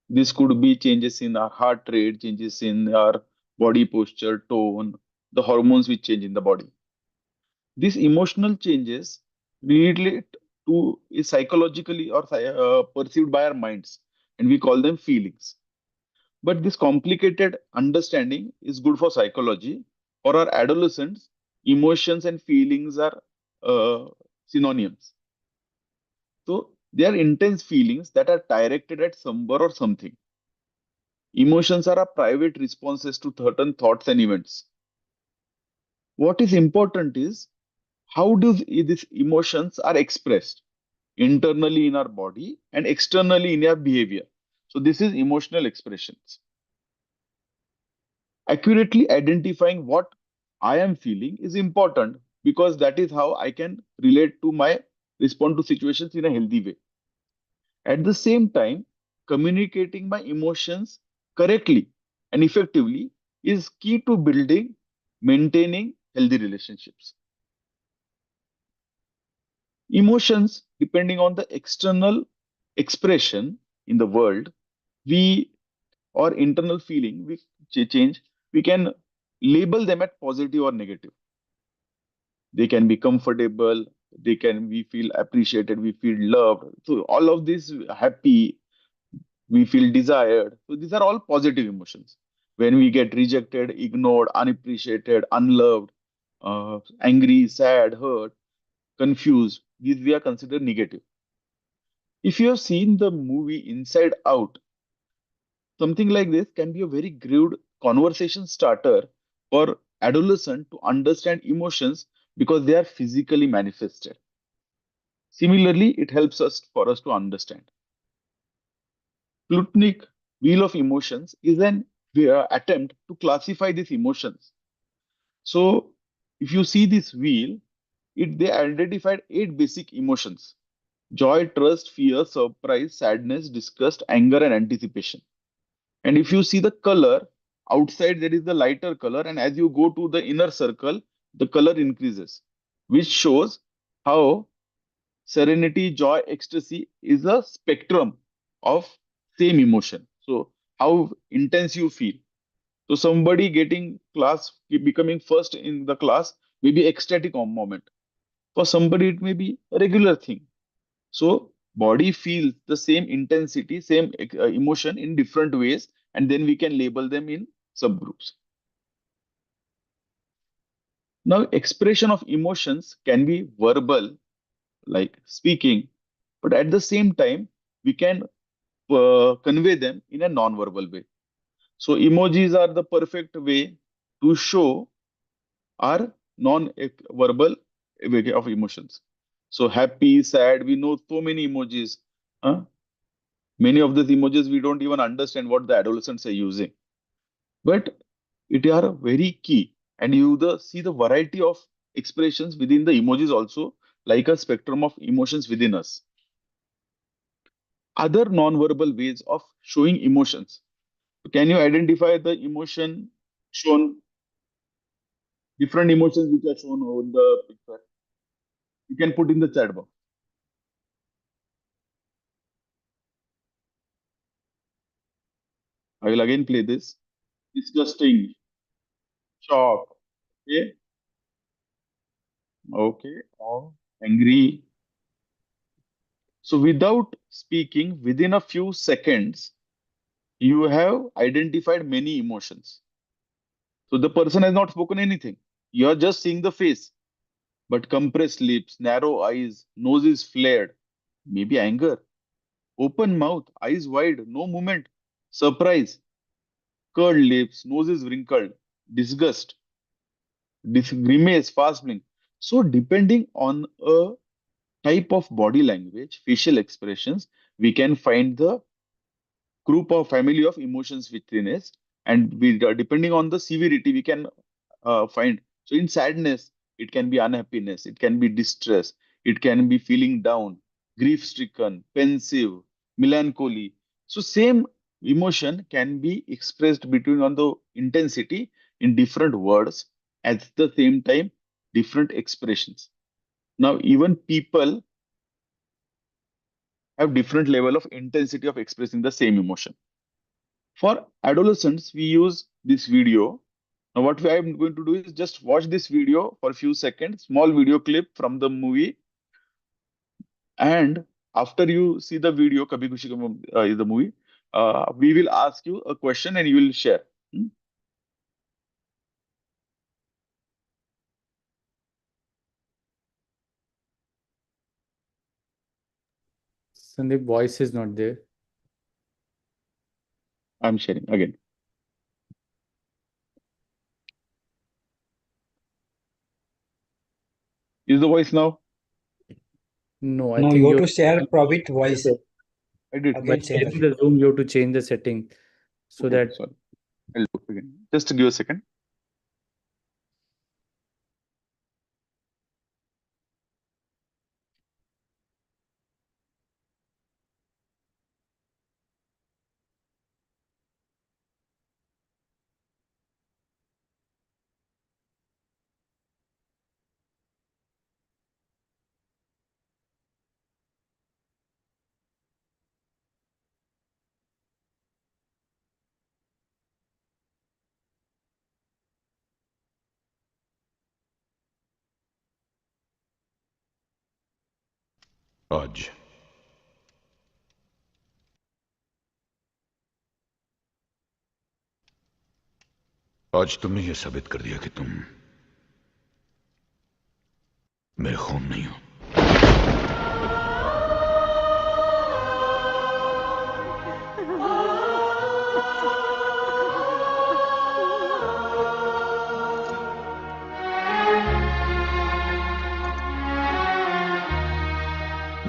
This could be changes in our heart rate, changes in our body posture, tone, the hormones which change in the body. These emotional changes relate to is psychologically or perceived by our minds, and we call them feelings. But this complicated understanding is good for psychology. For our adolescents, emotions and feelings are synonyms. So they are intense feelings that are directed at someone or something. Emotions are our private responses to certain thoughts and events. What is important is how do these emotions are expressed internally in our body and externally in our behavior. So this is emotional expressions. Accurately identifying what I am feeling is important because that is how I can relate to my respond to situations in a healthy way. At the same time, communicating my emotions correctly and effectively is key to building, maintaining healthy relationships. Emotions, depending on the external expression in the world, we or internal feeling we change, we can label them at positive or negative. They can be comfortable, they can we feel appreciated, we feel loved. So all of this happy, we feel desired. So these are all positive emotions. When we get rejected, ignored, unappreciated, unloved, angry, sad, hurt, confused, these we are considered negative. If you have seen the movie Inside Out, something like this can be a very good conversation starter for adolescent to understand emotions because they are physically manifested. Similarly, it helps us for us to understand. Plutnik wheel of emotions is an attempt to classify these emotions. So, if you see this wheel, they identified 8 basic emotions: joy, trust, fear, surprise, sadness, disgust, anger, and anticipation. And if you see the color, outside there is the lighter color, and as you go to the inner circle, the color increases, which shows how serenity, joy, ecstasy is a spectrum of same emotion. So, how intense you feel. So, somebody getting class, becoming first in the class may be ecstatic moment. For somebody, it may be a regular thing. So body feels the same intensity, same emotion in different ways, and then we can label them in subgroups. Now, expression of emotions can be verbal, like speaking, but at the same time, we can convey them in a non-verbal way. So emojis are the perfect way to show our non-verbal way of emotions. So happy, sad, we know so many emojis. Huh? Many of these emojis we don't even understand what the adolescents are using, but it are very key. And you see the variety of expressions within the emojis also, like a spectrum of emotions within us. Other non-verbal ways of showing emotions. Can you identify the emotion shown, different emotions which are shown on the picture? You can put in the chat box. I will again play this. Disgusting, shock, okay, okay, or angry. So without speaking, within a few seconds, you have identified many emotions. So the person has not spoken anything. You are just seeing the face, but compressed lips, narrow eyes, nose is flared, maybe anger, open mouth, eyes wide, no movement. surprise, curled lips, nose is wrinkled, disgust, grimace, fast blink. So depending on a type of body language, facial expressions, we can find the group or family of emotions within it, and we depending on the severity, we can find. So in sadness, it can be unhappiness, it can be distress, it can be feeling down, grief-stricken, pensive, melancholy. So same emotion can be expressed between on the intensity in different words at the same time, different expressions. Now, even people have different level of intensity of expressing the same emotion. For adolescents, we use this video. Now, what I'm going to do is just watch this video for a few seconds, small video clip from the movie. And after you see the video, Kabhi Khushi Kabhi is the movie, we will ask you a question and you will share. Hmm? Sandeep, voice is not there. I'm sharing again. Is the voice now? No, I No, think you have you to share Pravit voice. I did. by Again, share. sharing the Zoom, you have to change the setting so Okay, that sorry. I'll do it again. Just give a second. आज आज तुमने यह साबित कर दिया कि तुम मेरे खून नहीं हो।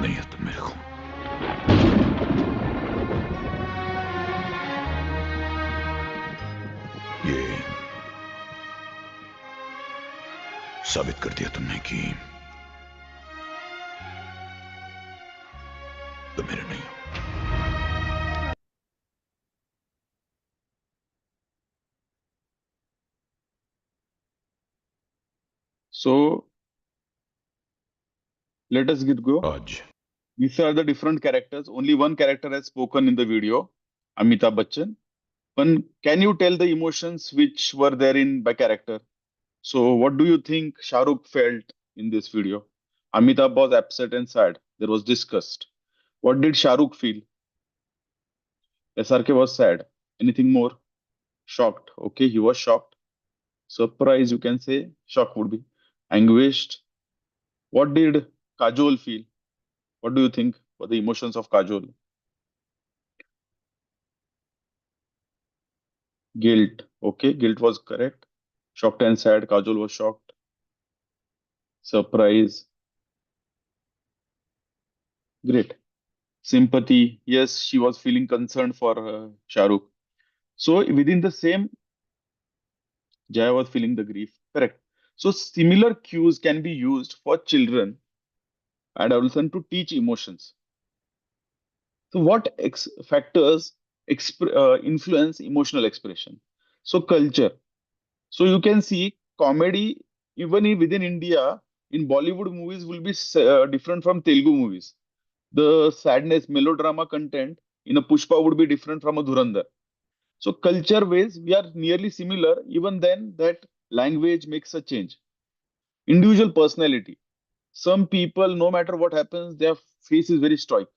नहीं हो तुम मेरे खून। ये साबित कर दिया तुमने कि तुम मेरे नहीं हो। So let us get go. आज These are the different characters. Only one character has spoken in the video, Amitabh Bachchan. But can you tell the emotions which were there in by character? So what do you think Shah Rukh felt in this video? Amitabh was upset and sad. There was disgust. What did Shah Rukh feel? SRK was sad. Anything more? Shocked. Okay, he was shocked. Surprise, you can say. Shock would be. Anguished. What did Kajol feel? What do you think were the emotions of Kajol? Guilt. Okay, guilt was correct. Shocked and sad. Kajol was shocked. Surprise. Great. Sympathy. Yes, she was feeling concerned for Shah Rukh. So within the same, Jaya was feeling the grief. Correct. So similar cues can be used for children and adolescents to teach emotions. So what factors influence emotional expression? So culture. So you can see comedy even within India in Bollywood movies will be different from Telugu movies. The sadness, melodrama content in a Pushpa would be different from a Dhurandhar. So culture ways we are nearly similar. Even then, that language makes a change. Individual personality. Some people, no matter what happens, their face is very stoic,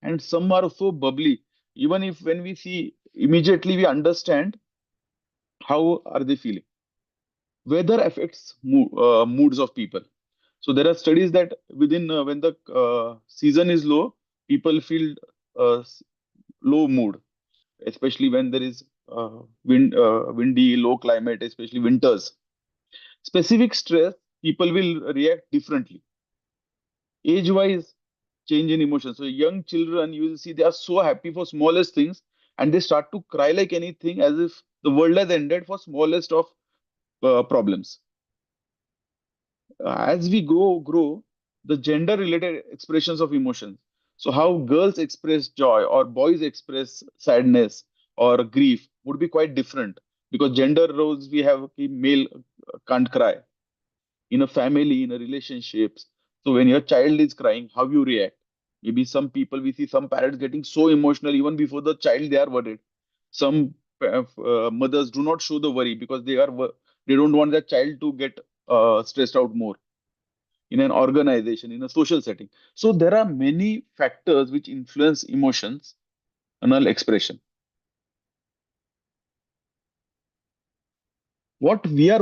and some are so bubbly. Even if when we see immediately, we understand how are they feeling. Weather affects moods of people. So there are studies that within when the season is low, people feel uh, s- low mood. especially when there is windy, low climate, especially winters. Specific stress, people will react differently. Age-wise, change in emotion. So young children, you will see they are so happy for smallest things, and they start to cry like anything, as if the world has ended for smallest of problems. As we grow, the gender-related expressions of emotions. So how girls express joy or boys express sadness or grief would be quite different, because gender roles we have, ki male can't cry in a family, in a relationships. So when your child is crying, how you react? Maybe some people, we see some parents getting so emotional even before the child, they are worried. Some mothers do not show the worry because they don't want their child to get stressed out more in an organization, in a social setting. So there are many factors which influence emotions and expression. What we are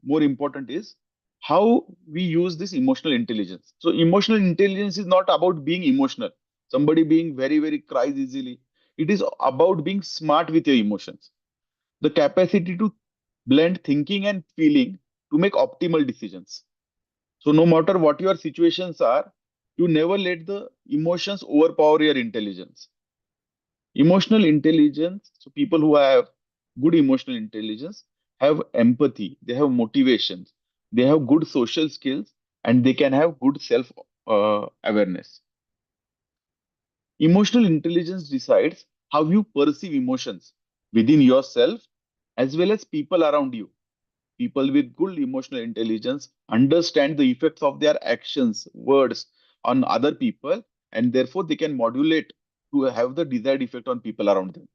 more important is how we use this emotional intelligence. So emotional intelligence is not about being emotional, somebody being very cries easily. It is about being smart with your emotions, the capacity to blend thinking and feeling to make optimal decisions. So no matter what your situations are, you never let the emotions overpower your intelligence. Emotional intelligence, so people who have good emotional intelligence have empathy, they have motivations, they have good social skills, and they can have good self awareness. Emotional intelligence decides how you perceive emotions within yourself as well as people around you. People with good emotional intelligence understand the effects of their actions, words on other people, and therefore they can modulate to have the desired effect on people around them.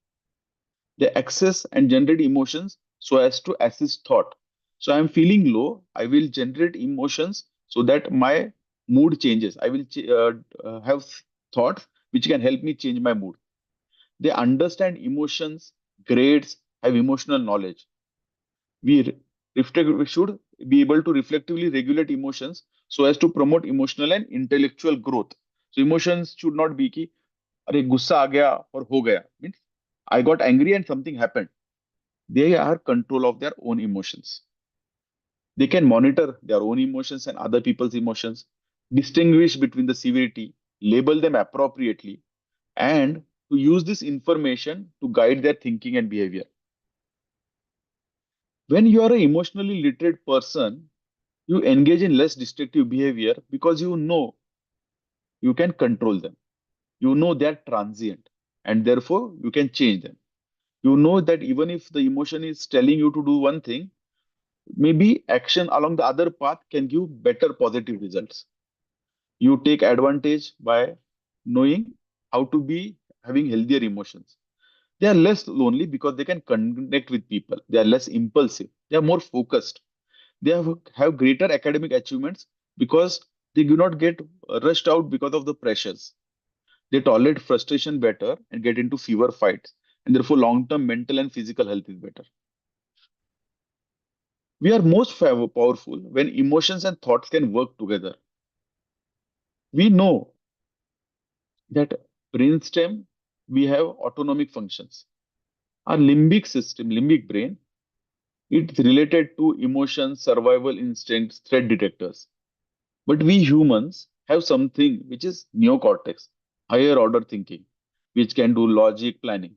They access and generate emotions so as to assist thought. So I'm feeling low, I will generate emotions so that my mood changes. I will have thoughts which can help me change my mood. They understand emotions, grades, have emotional knowledge. We should be able to reflectively regulate emotions so as to promote emotional and intellectual growth. So emotions should not be कि अरे गुस्सा आ गया और हो गया, means I got angry and something happened. They are control of their own emotions. They can monitor their own emotions and other people's emotions, distinguish between the severity, label them appropriately, and to use this information to guide their thinking and behavior. When you are an emotionally literate person, you engage in less destructive behavior because you know you can control them. You know they're transient and therefore you can change them. You know that even if the emotion is telling you to do one thing, maybe action along the other path can give better positive results. You take advantage by knowing how to be having healthier emotions. They are less lonely because they can connect with people. They are less impulsive. They are more focused. They have greater academic achievements because they do not get rushed out because of the pressures. They tolerate frustration better and get into fewer fights. And therefore, long term mental and physical health is better. We are most powerful when emotions and thoughts can work together. We know that brainstem, we have autonomic functions. Our limbic system, limbic brain, it's related to emotions, survival instincts, threat detectors. But we humans have something which is neocortex, higher order thinking, which can do logic planning.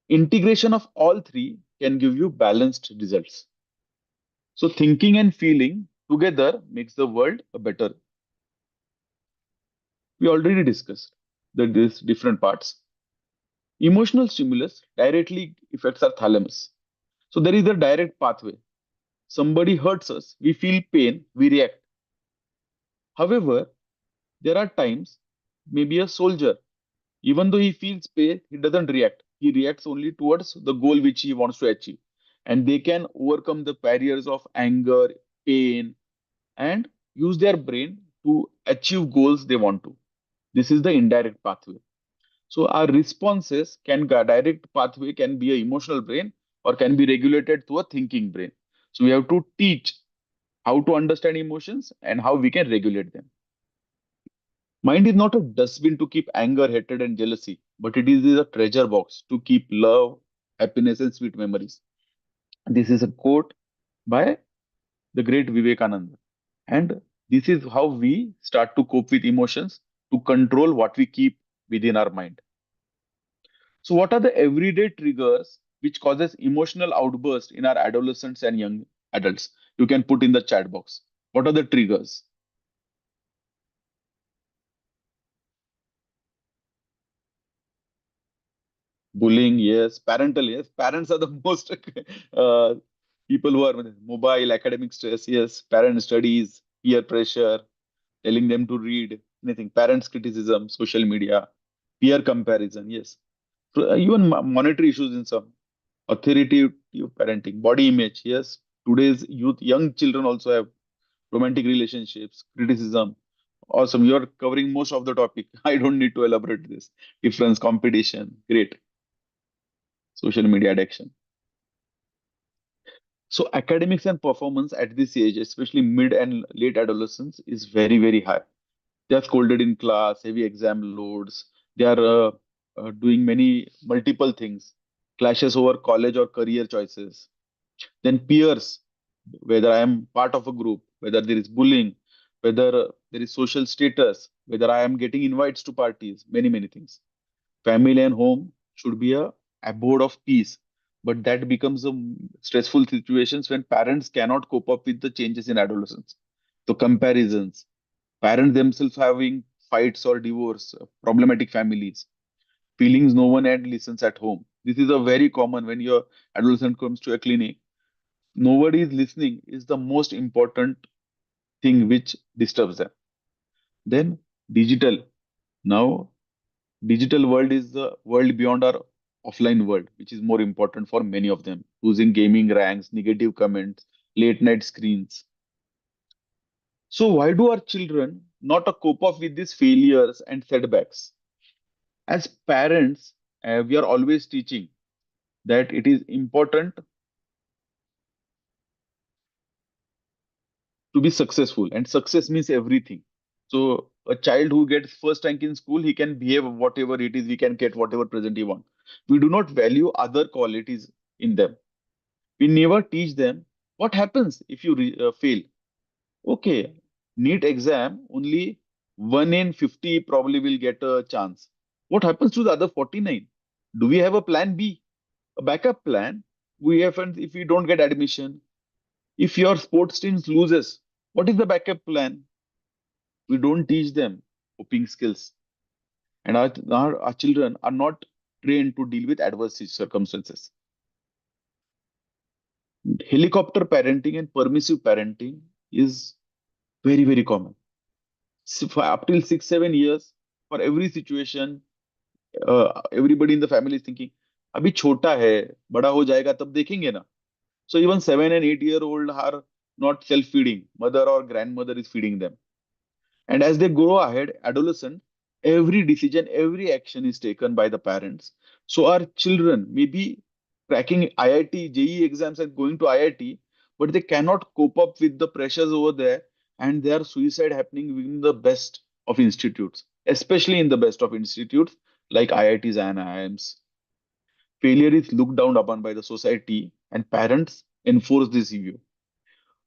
Integration of all three can give you balanced results. So thinking and feeling together makes the world a better. We already discussed these different parts. Emotional stimulus directly affects our thalamus. So there is a direct pathway. Somebody hurts us, we feel pain, we react. However, there are times, maybe a soldier, even though he feels pain, he doesn't react. He reacts only towards the goal which he wants to achieve. And they can overcome the barriers of anger, pain, and use their brain to achieve goals they want to. This is the indirect pathway. So our responses can direct pathway can be a emotional brain or can be regulated to a thinking brain. So we have to teach how to understand emotions and how we can regulate them. Mind is not a dustbin to keep anger, hatred, and jealousy. but it is a treasure box to keep love, happiness, and sweet memories. This is a quote by the great Vivekananda. And this is how we start to cope with emotions, to control what we keep within our mind. So, what are the everyday triggers which causes emotional outburst in our adolescents and young adults? You can put in the chat box. What are the triggers? Bullying, yes. Parental, yes. Parents are the most uh, people who are mobile, academic stress, yes. Parent studies, peer pressure, telling them to read, anything. Parents' criticism, social media, peer comparison, yes. So, even monetary issues in some. Authoritative parenting, body image, yes. Today's youth, young children also have romantic relationships, criticism. Awesome. You're covering most of the topic. I don't need to elaborate this. Difference, competition, great. Social media addiction. So academics and performance at this age, especially mid and late adolescence, is very, very high. They are scolded in class, heavy exam loads. They are doing many multiple things, clashes over college or career choices. Then peers, whether I am part of a group, whether there is bullying, whether there is social status, whether I am getting invites to parties, many, many things. Family and home should be a abode of peace, but that becomes a stressful situations when parents cannot cope up with the changes in adolescence. So comparisons, parents themselves having fights or divorce, problematic families, feelings no one and listens at home. This is a very common when your adolescent comes to a clinic. Nobody is listening is the most important thing which disturbs them. Then digital. Now digital world is the world beyond our offline world, which is more important for many of them. Losing gaming ranks, negative comments, late night screens. So why do our children not cope up with these failures and setbacks? As parents, we are always teaching that it is important to be successful, and success means everything. So a child who gets first rank in school, he can behave whatever it is, he can get whatever present he want. We do not value other qualities in them. We never teach them what happens if you fail. Okay, NEET exam, only 1 in 50 probably will get a chance. What happens to the other 49? Do we have a plan B, a backup plan? We have, if we don't get admission, if your sports team loses, what is the backup plan? We don't teach them coping skills. And our children are not trained to deal with adverse circumstances. Helicopter parenting and permissive parenting is very, very common. So for up till 6, 7 years, for every situation, everybody in the family is thinking, अभी छोटा है, बड़ा हो जाएगा तब देखेंगे ना. So even 7 and 8 year old are not self-feeding. Mother or grandmother is feeding them. And as they grow ahead, adolescent, every decision, every action is taken by the parents. So our children may be cracking IIT, JEE exams and going to IIT, but they cannot cope up with the pressures over there, and there are suicide happening within the best of institutes, especially in the best of institutes like IITs and IIMs. Failure is looked down upon by the society, and parents enforce this view.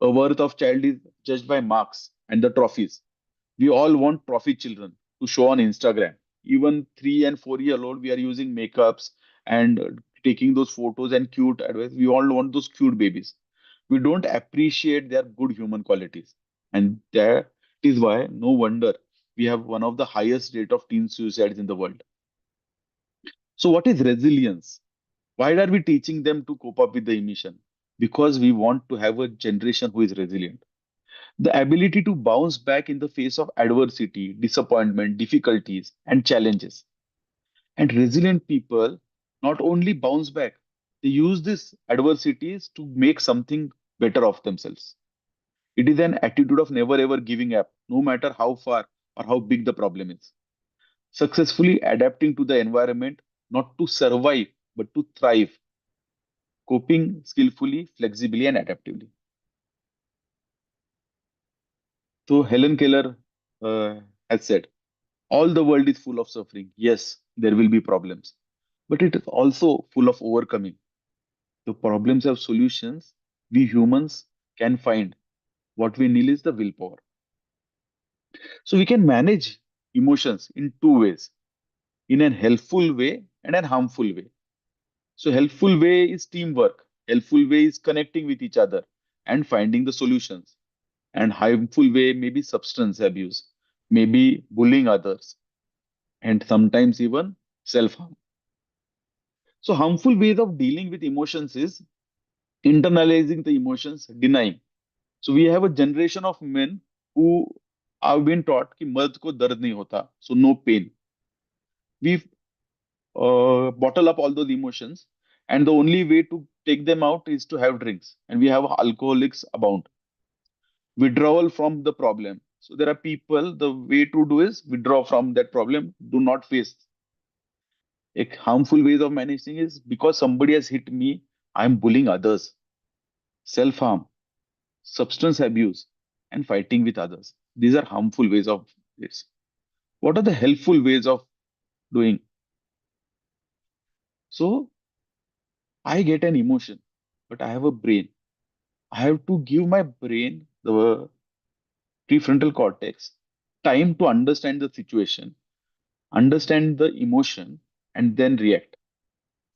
A worth of child is judged by marks and the trophies. We all want trophy children to show on Instagram. Even 3 and 4 year old, we are using makeups and taking those photos and cute advice. We all want those cute babies. We don't appreciate their good human qualities. And that is why no wonder we have one of the highest rate of teen suicides in the world. So what is resilience? Why are we teaching them to cope up with the emission? Because we want to have a generation who is resilient. The ability to bounce back in the face of adversity, disappointment, difficulties, and challenges. And resilient people not only bounce back, they use these adversities to make something better of themselves. It is an attitude of never ever giving up, no matter how far or how big the problem is. Successfully adapting to the environment, not to survive, but to thrive, coping skillfully, flexibly, and adaptively. So Helen Keller has said, All the world is full of suffering. Yes, there will be problems, but it is also full of overcoming. The problems have solutions. We humans can find. What we need is the willpower. So we can manage emotions in two ways, in a helpful way and a harmful way. So helpful way is teamwork. Helpful way is connecting with each other and finding the solutions. And harmful way may be substance abuse, maybe bullying others, and sometimes even self-harm. So harmful ways of dealing with emotions is internalizing the emotions, denying. So we have a generation of men who have been taught कि मर्द को दर्द नहीं होता, so no pain. We bottle up all those emotions, and the only way to take them out is to have drinks, and we have alcoholics abound. Withdrawal from the problem. So there are people, the way to do is withdraw from that problem, do not face. A harmful ways of managing is because somebody has hit me, I'm bullying others. Self-harm, substance abuse, and fighting with others. These are harmful ways of this. What are the helpful ways of doing? So I get an emotion, but I have a brain. I have to give my brain, the prefrontal cortex, time to understand the situation, understand the emotion, and then react.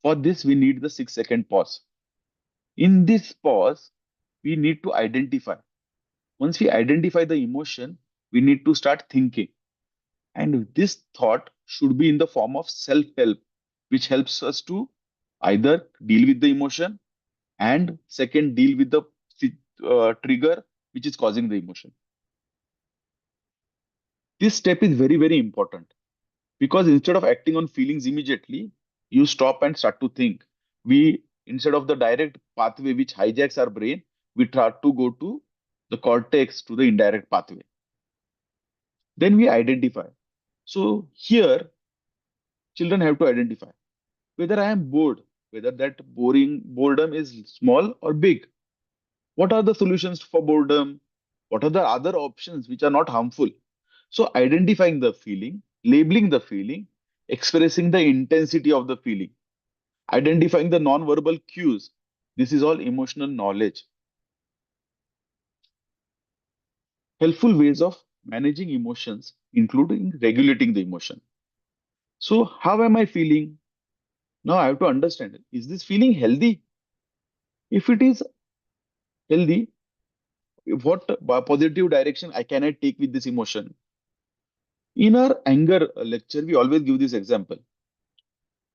For this, we need the 6 second pause. In this pause, we need to identify. Once we identify the emotion, we need to start thinking. And this thought should be in the form of self help, which helps us to either deal with the emotion and second, deal with the trigger which is causing the emotion. This step is very, very important because instead of acting on feelings immediately, you stop and start to think. We, instead of the direct pathway which hijacks our brain, we try to go to the cortex, to the indirect pathway. Then we identify. So here, children have to identify whether I am bored, whether that boredom is small or big. What are the solutions for boredom? What are the other options which are not harmful? So identifying the feeling, labeling the feeling, expressing the intensity of the feeling, identifying the non-verbal cues. This is all emotional knowledge. Helpful ways of managing emotions, including regulating the emotion. So how am I feeling? Now I have to understand, is this feeling healthy? If it is healthy, what positive direction can I take with this emotion? In our anger lecture, we always give this example.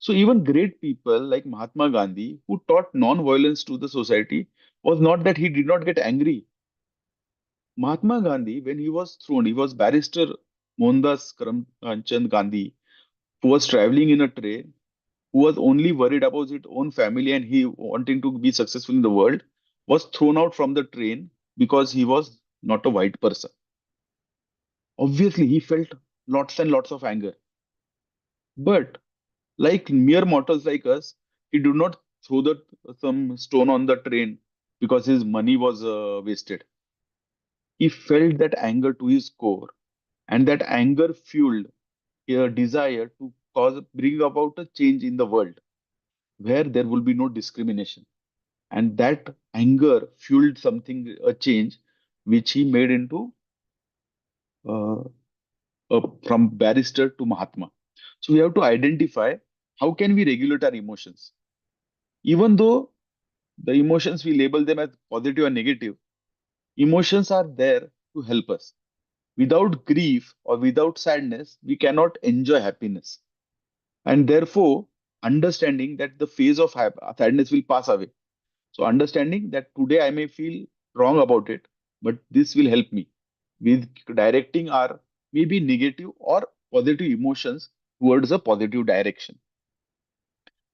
So even great people like Mahatma Gandhi, who taught non-violence to the society, was not that he did not get angry. Mahatma Gandhi, when he was thrown, he was barrister Mohandas Karamchand Gandhi, who was traveling in a train, who was only worried about his own family and he wanting to be successful in the world, was thrown out from the train because he was not a white person. Obviously, he felt lots and lots of anger. But like mere mortals like us, he did not throw some stone on the train because his money was wasted. He felt that anger to his core, and that anger fueled a desire to bring about a change in the world where there will be no discrimination. And that anger fueled something, a change, which he made into uh, from barrister to Mahatma. So we have to identify how can we regulate our emotions, even though the emotions we label them as positive or negative. Emotions are there to help us. Without grief or without sadness, we cannot enjoy happiness. And therefore, understanding that the phase of sadness will pass away. So, understanding that today I may feel wrong about it, but this will help me with directing our maybe negative or positive emotions towards a positive direction.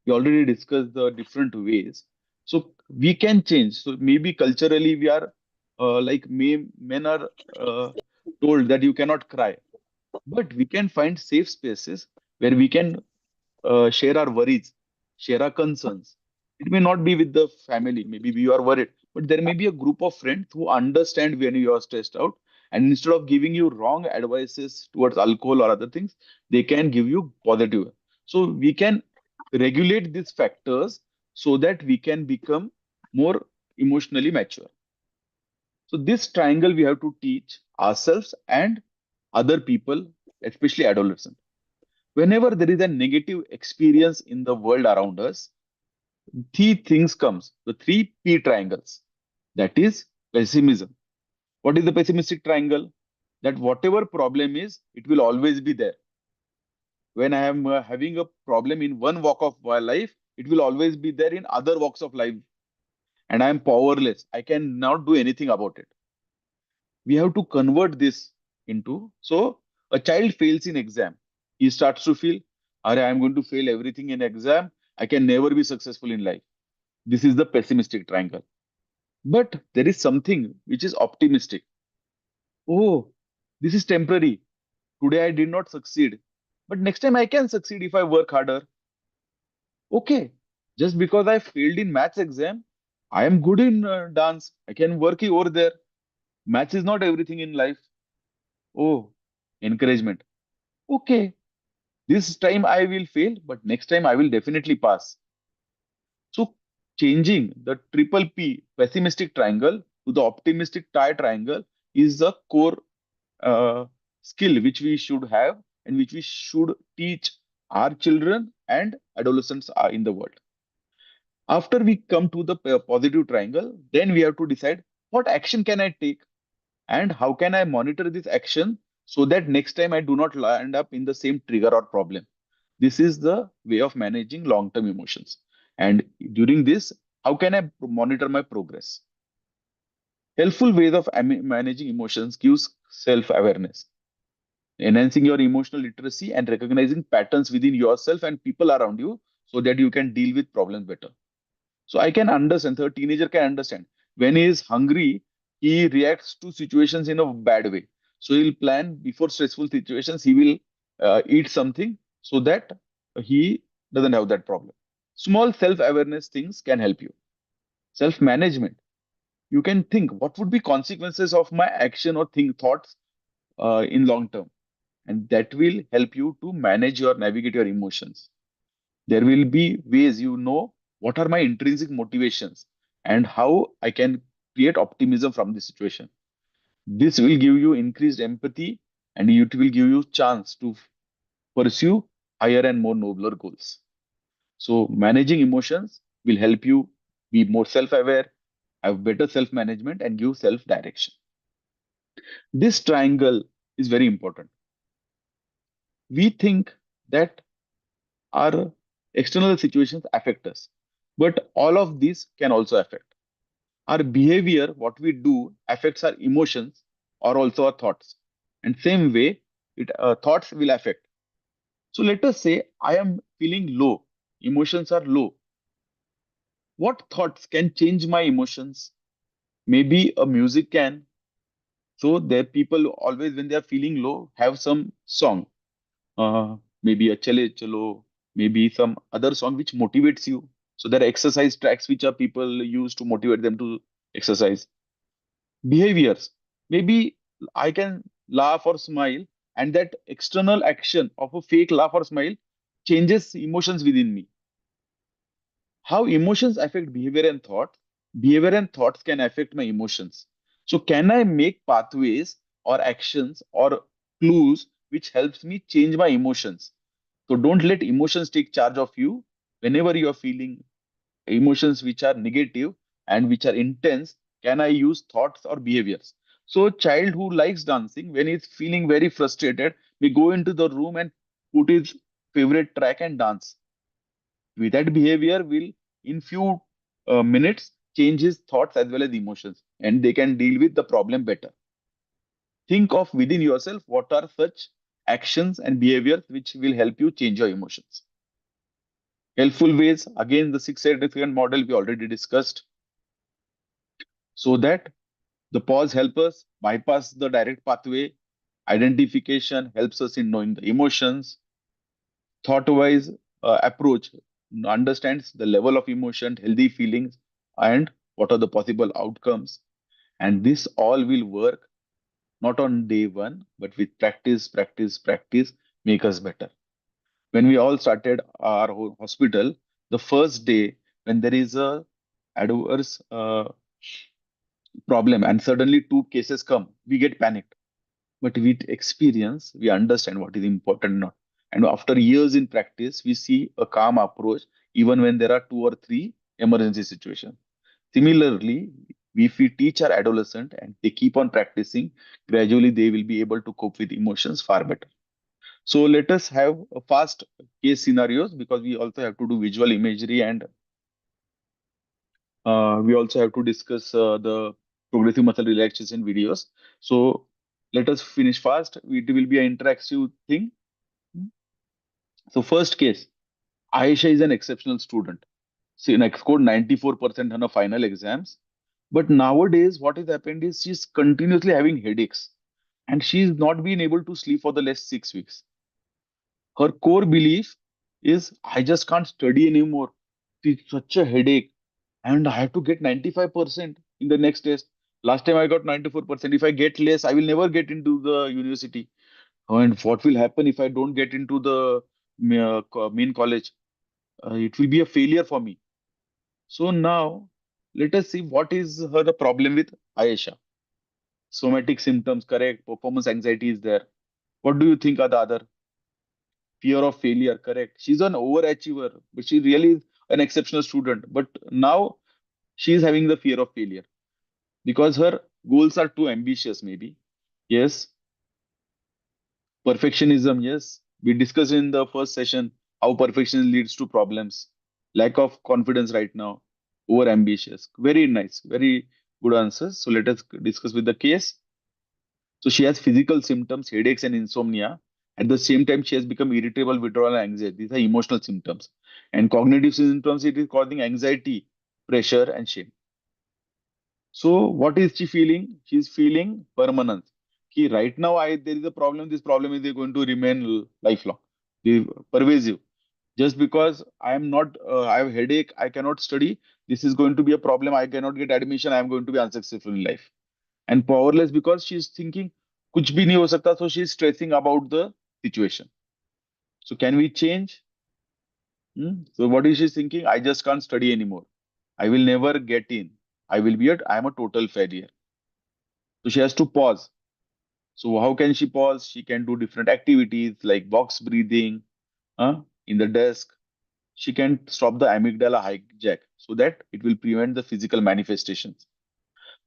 We already discussed the different ways. So we can change. So maybe culturally we are men are told that you cannot cry, but we can find safe spaces where we can share our worries, share our concerns. It may not be with the family, maybe we are worried, but there may be a group of friends who understand when you are stressed out And instead of giving you wrong advices towards alcohol or other things, they can give you positive. So we can regulate these factors so that we can become more emotionally mature. So this triangle we have to teach ourselves and other people, especially adolescents. Whenever there is a negative experience in the world around us, three things comes, the three P triangles. That is pessimism. What is the pessimistic triangle? That whatever problem is, it will always be there. When I am having a problem in one walk of my life, it will always be there in other walks of life. And I am powerless. I cannot do anything about it. We have to convert this into, so a child fails in exam. He starts to feel, I am going to fail everything in exam. I can never be successful in life. This is the pessimistic triangle. But there is something which is optimistic. Oh, this is temporary. Today I did not succeed, but next time I can succeed if I work harder. Okay, just because I failed in maths exam, I am good in dance. I can work over there. Maths is not everything in life. Oh, encouragement. Okay, this time I will fail, but next time I will definitely pass. So changing the triple P pessimistic triangle to the optimistic tie triangle is the core uh, skill which we should have and which we should teach our children and adolescents are in the world. After we come to the positive triangle, then we have to decide what action can I take and how can I monitor this action so that next time I do not end up in the same trigger or problem. This is the way of managing long-term emotions. And during this, how can I monitor my progress? Helpful ways of managing emotions gives self-awareness, enhancing your emotional literacy and recognizing patterns within yourself and people around you so that you can deal with problems better. So I can understand, the teenager can understand when he is hungry, he reacts to situations in a bad way. So he'll plan before stressful situations, he will eat something so that he doesn't have that problem. Small self-awareness things can help you. Self-management. You can think what would be consequences of my action or think thoughts in long term, and that will help you to manage your navigate your emotions. There will be ways you know what are my intrinsic motivations and how I can create optimism from this situation. This will give you increased empathy and it will give you chance to pursue higher and more nobler goals. So managing emotions will help you be more self-aware, have better self-management and give self-direction. This triangle is very important. We think that our external situations affect us, but all of these can also affect our behavior. What we do affects our emotions or also our thoughts, and same way it thoughts will affect. So let us say I am feeling low, emotions are low. What thoughts can change my emotions? Maybe a music can. So there people always when they are feeling low have some song, maybe a chale chalo, maybe some other song which motivates you. So there are exercise tracks which are people use to motivate them to exercise. Behaviors, maybe I can laugh or smile, and that external action of a fake laugh or smile changes emotions within me. How emotions affect behavior and thought? Behavior and thoughts can affect my emotions. So can I make pathways or actions or clues which helps me change my emotions? So don't let emotions take charge of you. Whenever you are feeling emotions which are negative and which are intense, can I use thoughts or behaviors? So a child who likes dancing, when he's feeling very frustrated, may go into the room and put his favorite track and dance. With that behavior will in few minutes change his thoughts as well as emotions, and they can deal with the problem better. Think of within yourself what are such actions and behaviors which will help you change your emotions. Helpful ways, again, the 6 significant model we already discussed, so that the pause helps us bypass the direct pathway. Identification helps us in knowing the emotions. Thought-wise approach understands the level of emotion, healthy feelings, and what are the possible outcomes. And this all will work not on day one, but with practice, practice, practice, make us better. When we all started our hospital, the first day when there is a adverse problem and suddenly two cases come, we get panicked. But with experience, we understand what is important or not. And after years in practice, we see a calm approach even when there are two or three emergency situations. Similarly, if we teach our adolescent and they keep on practicing, gradually they will be able to cope with emotions far better. So let us have a fast case scenarios because we also have to do visual imagery and we also have to discuss the progressive muscle relaxation videos. So let us finish fast. It will be an interactive thing. So first case, Aisha is an exceptional student. She scored 94% on her final exams. But nowadays, what has happened is she's continuously having headaches and she's not been able to sleep for the last 6 weeks. Her core belief is, I just can't study anymore. It's such a headache and I have to get 95% in the next test. Last time I got 94%. If I get less, I will never get into the university. And what will happen if I don't get into the main college? It will be a failure for me. So now let us see what is her the problem with Ayesha. Somatic symptoms, correct. Performance anxiety is there. What do you think are the other? Fear of failure, correct. She's an overachiever, but she really is an exceptional student. But now she is having the fear of failure because her goals are too ambitious, maybe. Yes. Perfectionism, yes. We discussed in the first session how perfection leads to problems. Lack of confidence right now. Over ambitious. Very nice. Very good answers. So let us discuss with the case. So she has physical symptoms, headaches, and insomnia. At the same time, she has become irritable, withdrawal, and anxiety. These are emotional symptoms. And cognitive symptoms, it is causing anxiety, pressure, and shame. So what is she feeling? She's feeling permanence. Ki right now, there is a problem. This problem is going to remain lifelong, pervasive. Just because I am not, I have headache, I cannot study. This is going to be a problem. I cannot get admission. I am going to be unsuccessful in life. And powerless because she is thinking, कुछ भी नहीं हो सकता. So she is stressing about the situation. So can we change? So what is she thinking? I just can't study anymore. I will never get in. I am a total failure. So she has to pause. So how can she pause? She can do different activities like box breathing, in the desk. She can stop the amygdala hijack so that it will prevent the physical manifestations.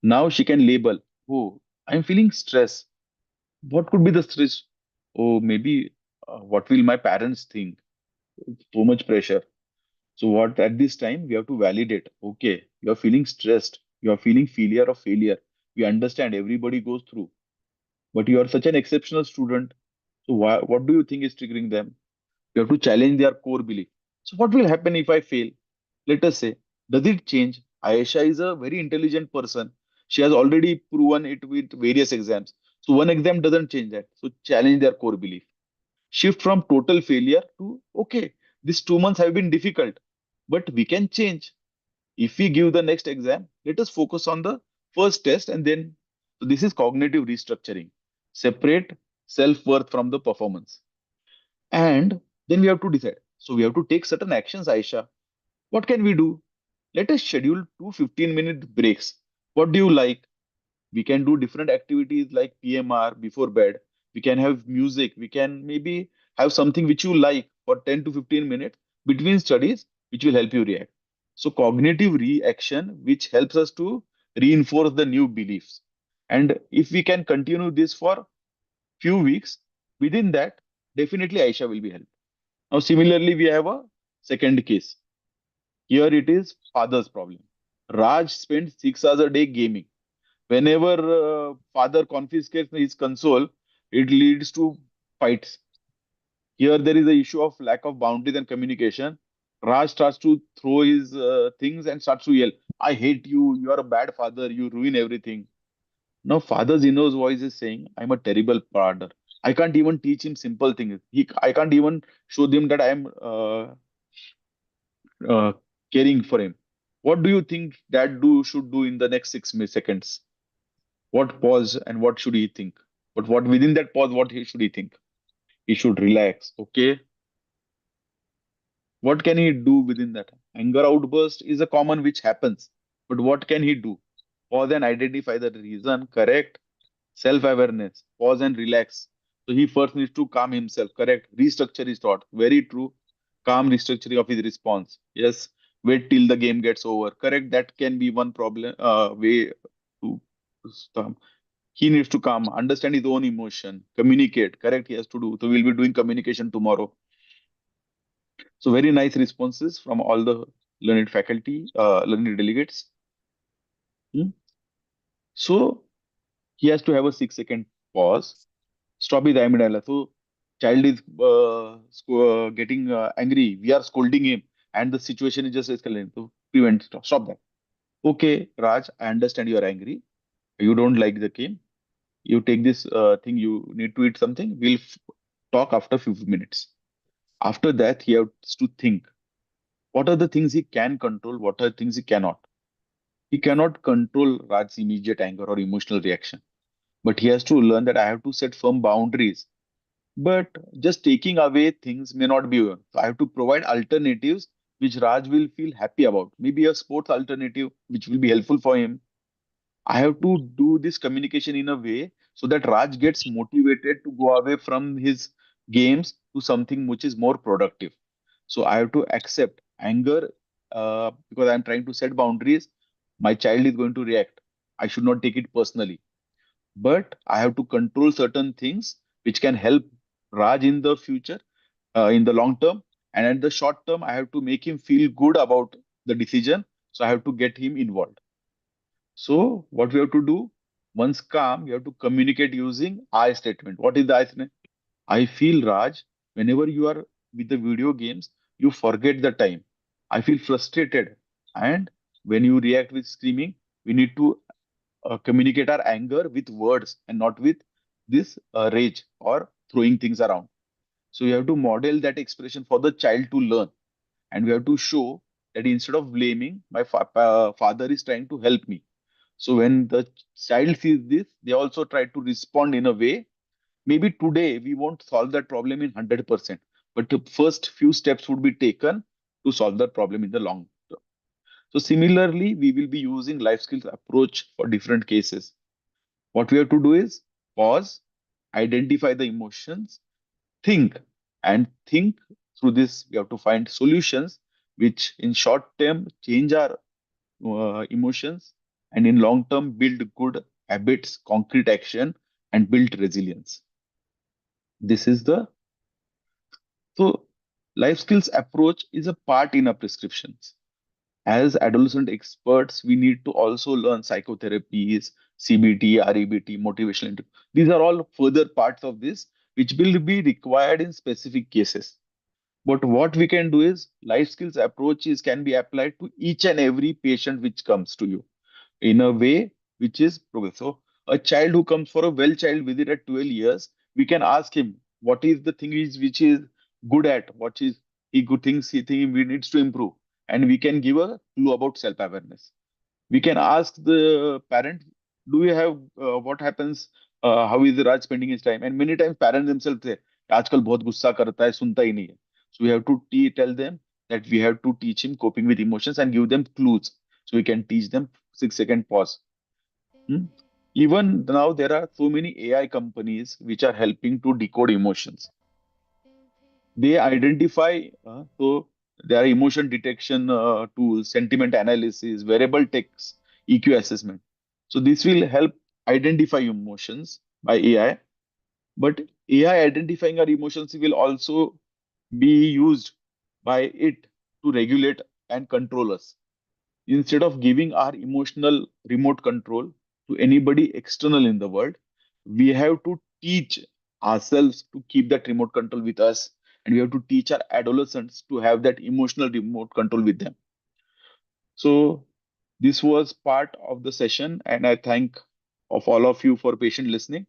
Now she can label, oh, I'm feeling stress. What could be the stress? Oh, maybe what will my parents think? So much pressure. So what at this time we have to validate. Okay, you are feeling stressed. You are feeling failure of failure. We understand everybody goes through, but you are such an exceptional student. So what do you think is triggering them? You have to challenge their core belief. So what will happen if I fail? Let us say, does it change? Ayesha is a very intelligent person. She has already proven it with various exams. So one exam doesn't change that. So challenge their core belief. Shift from total failure to, okay, these 2 months have been difficult, but we can change. If we give the next exam, let us focus on the first test and then, so this is cognitive restructuring. Separate self-worth from the performance. And then we have to decide. So we have to take certain actions, Aisha. What can we do? Let us schedule two 15-minute breaks. What do you like? We can do different activities like PMR before bed. We can have music. We can maybe have something which you like for 10 to 15 minutes between studies, which will help you react. So cognitive reaction, which helps us to reinforce the new beliefs. And if we can continue this for few weeks, within that, definitely Aisha will be helped. Now, similarly, we have a second case. Here it is father's problem. Raj spends 6 hours a day gaming. Whenever father confiscates his console, it leads to fights. Here there is a issue of lack of boundaries and communication. Raj starts to throw his things and starts to yell, I hate you, you are a bad father, you ruin everything. Now father's inner voice is saying, I'm a terrible father. I can't even teach him simple things. I can't even show them that I am uh, caring for him. What do you think dad should do in the next 6 seconds? What pause and what should he think? But what within that pause, what should he think? He should relax. Okay. What can he do within that? Anger outburst is a common which happens. But what can he do? Pause and identify the reason. Correct. Self-awareness. Pause and relax. So he first needs to calm himself. Correct. Restructure his thought. Very true. Calm restructuring of his response. Yes. Wait till the game gets over. Correct. That can be one problem. Way to stop. He needs to calm, understand his own emotion, communicate. Correct. He has to do. So we'll be doing communication tomorrow. So very nice responses from all the learned faculty, learned delegates. Hmm. So he has to have a 6 second pause. Stop his amygdala. So child is getting angry. We are scolding him, and the situation is just escalating. So prevent. Stop that. Okay, Raj, I understand you are angry. You don't like the game. You take this thing. You need to eat something. We'll talk after 5 minutes. After that, he has to think. What are the things he can control? What are things he cannot? He cannot control Raj's immediate anger or emotional reaction, but he has to learn that I have to set firm boundaries. But just taking away things may not be enough. So I have to provide alternatives which Raj will feel happy about. Maybe a sports alternative which will be helpful for him. I have to do this communication in a way so that Raj gets motivated to go away from his games to something which is more productive. So I have to accept anger because I'm trying to set boundaries. My child is going to react. I should not take it personally. But I have to control certain things which can help Raj in the future, in the long term. And at the short term, I have to make him feel good about the decision. So I have to get him involved. So what we have to do, once calm, we have to communicate using I statement. What is the I statement? I feel, Raj, whenever you are with the video games, you forget the time. I feel frustrated. And when you react with screaming, we need to communicate our anger with words and not with this rage or throwing things around. So you have to model that expression for the child to learn. And we have to show that instead of blaming, my father is trying to help me. So when the child sees this, they also try to respond in a way. Maybe today we won't solve that problem in 100%, but the first few steps would be taken to solve that problem in the long term. So similarly, we will be using life skills approach for different cases. What we have to do is pause, identify the emotions, think, and think through this. We have to find solutions which in short term change our emotions and in long term build good habits, concrete action, and build resilience. This is the so life skills approach is a part in our prescriptions. As adolescent experts, we need to also learn psychotherapies, CBT, REBT, motivational interview. These are all further parts of this which will be required in specific cases. But what we can do is life skills approaches can be applied to each and every patient which comes to you in a way which is progressive. So a child who comes for a well child visit at 12 years, we can ask him what is the thing is which is good at, what is he good things he think he needs to improve, and we can give a clue about self-awareness. We can ask the parent, do you have what happens, how is Raj spending his time? And many times parents themselves say, आजकल बहुत गुस्सा करता है, सुनता ही नहीं है. So we have to tell them that we have to teach him coping with emotions and give them clues. So we can teach them 6 second pause. Hmm? Even now, there are so many AI companies which are helping to decode emotions. They identify, so there are emotion detection tools, sentiment analysis, variable text, EQ assessment. So this will help identify emotions by AI. But AI identifying our emotions will also be used by it to regulate and control us. Instead of giving our emotional remote control to anybody external in the world, we have to teach ourselves to keep that remote control with us. And we have to teach our adolescents to have that emotional remote control with them. So this was part of the session, and I thank of all of you for patient listening.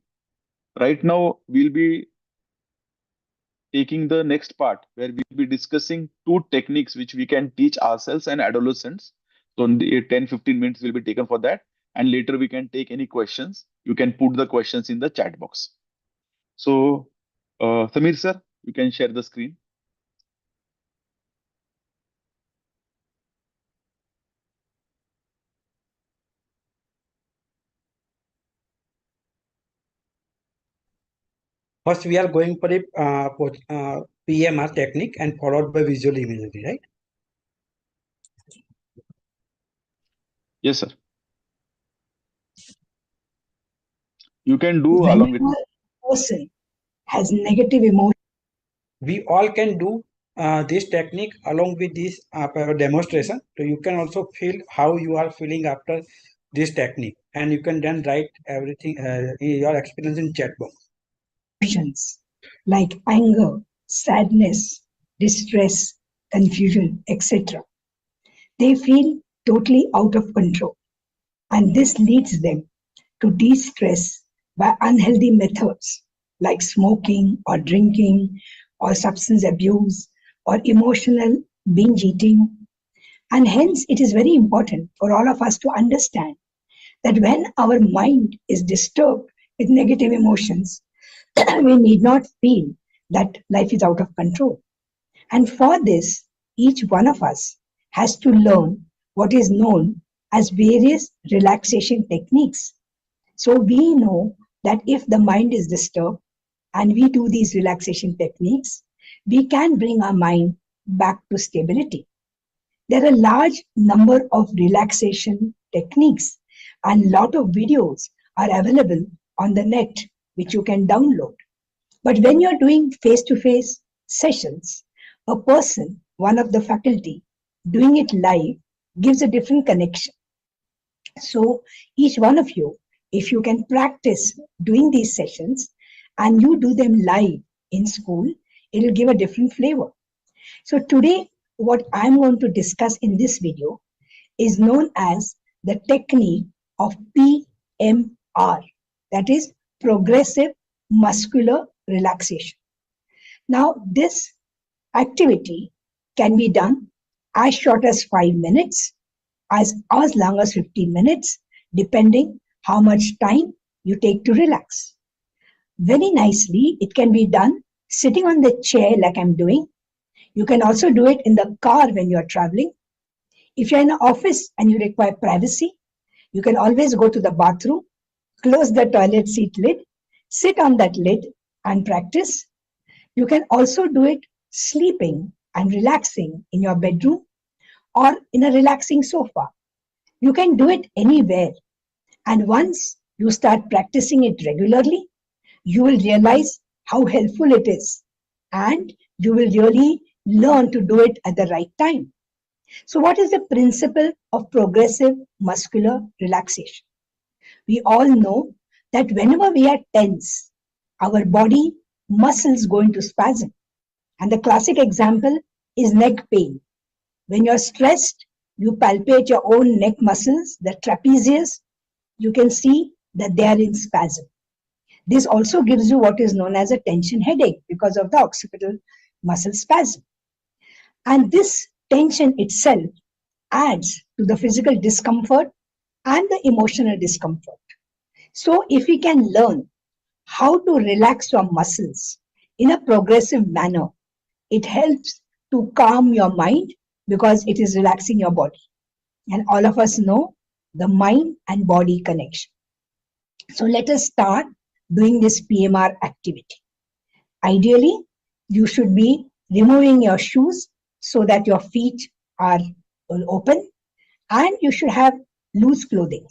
Right now, we'll be taking the next part where we'll be discussing two techniques which we can teach ourselves and adolescents. So in the 10-15 minutes will be taken for that. And later we can take any questions. You can put the questions in the chat box. So, Samir sir, you can share the screen. First, we are going for a PMR technique and followed by visual imagery, right? Yes, sir. You can do along with me. Person has negative emotion. We all can do this technique along with this demonstration. So you can also feel how you are feeling after this technique, and you can then write everything your experience in chat box. Emotions like anger, sadness, distress, confusion, etc. They feel totally out of control, and this leads them to de-stress by unhealthy methods like smoking or drinking or substance abuse or emotional binge eating. And hence, it is very important for all of us to understand that when our mind is disturbed with negative emotions, we need not feel that life is out of control. And for this, each one of us has to learn what is known as various relaxation techniques. So we know that if the mind is disturbed and we do these relaxation techniques, we can bring our mind back to stability. There are a large number of relaxation techniques and a lot of videos are available on the net which you can download. But when you're doing face-to-face sessions, a person, one of the faculty, doing it live gives a different connection. So each one of you, if you can practice doing these sessions and you do them live in school, it will give a different flavor. So today, what I'm going to discuss in this video is known as the technique of PMR, that is progressive muscular relaxation. Now, this activity can be done as short as 5 minutes, as long as 15 minutes, depending how much time you take to relax. Very nicely, it can be done sitting on the chair like I'm doing. You can also do it in the car when you're traveling. If you're in an office and you require privacy, you can always go to the bathroom, close the toilet seat lid, sit on that lid and practice. You can also do it sleeping and relaxing in your bedroom or in a relaxing sofa. You can do it anywhere. And once you start practicing it regularly, you will realize how helpful it is. And you will really learn to do it at the right time. So what is the principle of progressive muscular relaxation? We all know that whenever we are tense, our body muscles go into spasm. And the classic example is neck pain. When you're stressed, you palpate your own neck muscles, the trapezius, you can see that they are in spasm. This also gives you what is known as a tension headache because of the occipital muscle spasm. And this tension itself adds to the physical discomfort and the emotional discomfort. So if we can learn how to relax your muscles in a progressive manner, it helps to calm your mind because it is relaxing your body. And all of us know the mind and body connection. So let us start doing this PMR activity. Ideally, you should be removing your shoes so that your feet are open, and you should have loose clothing.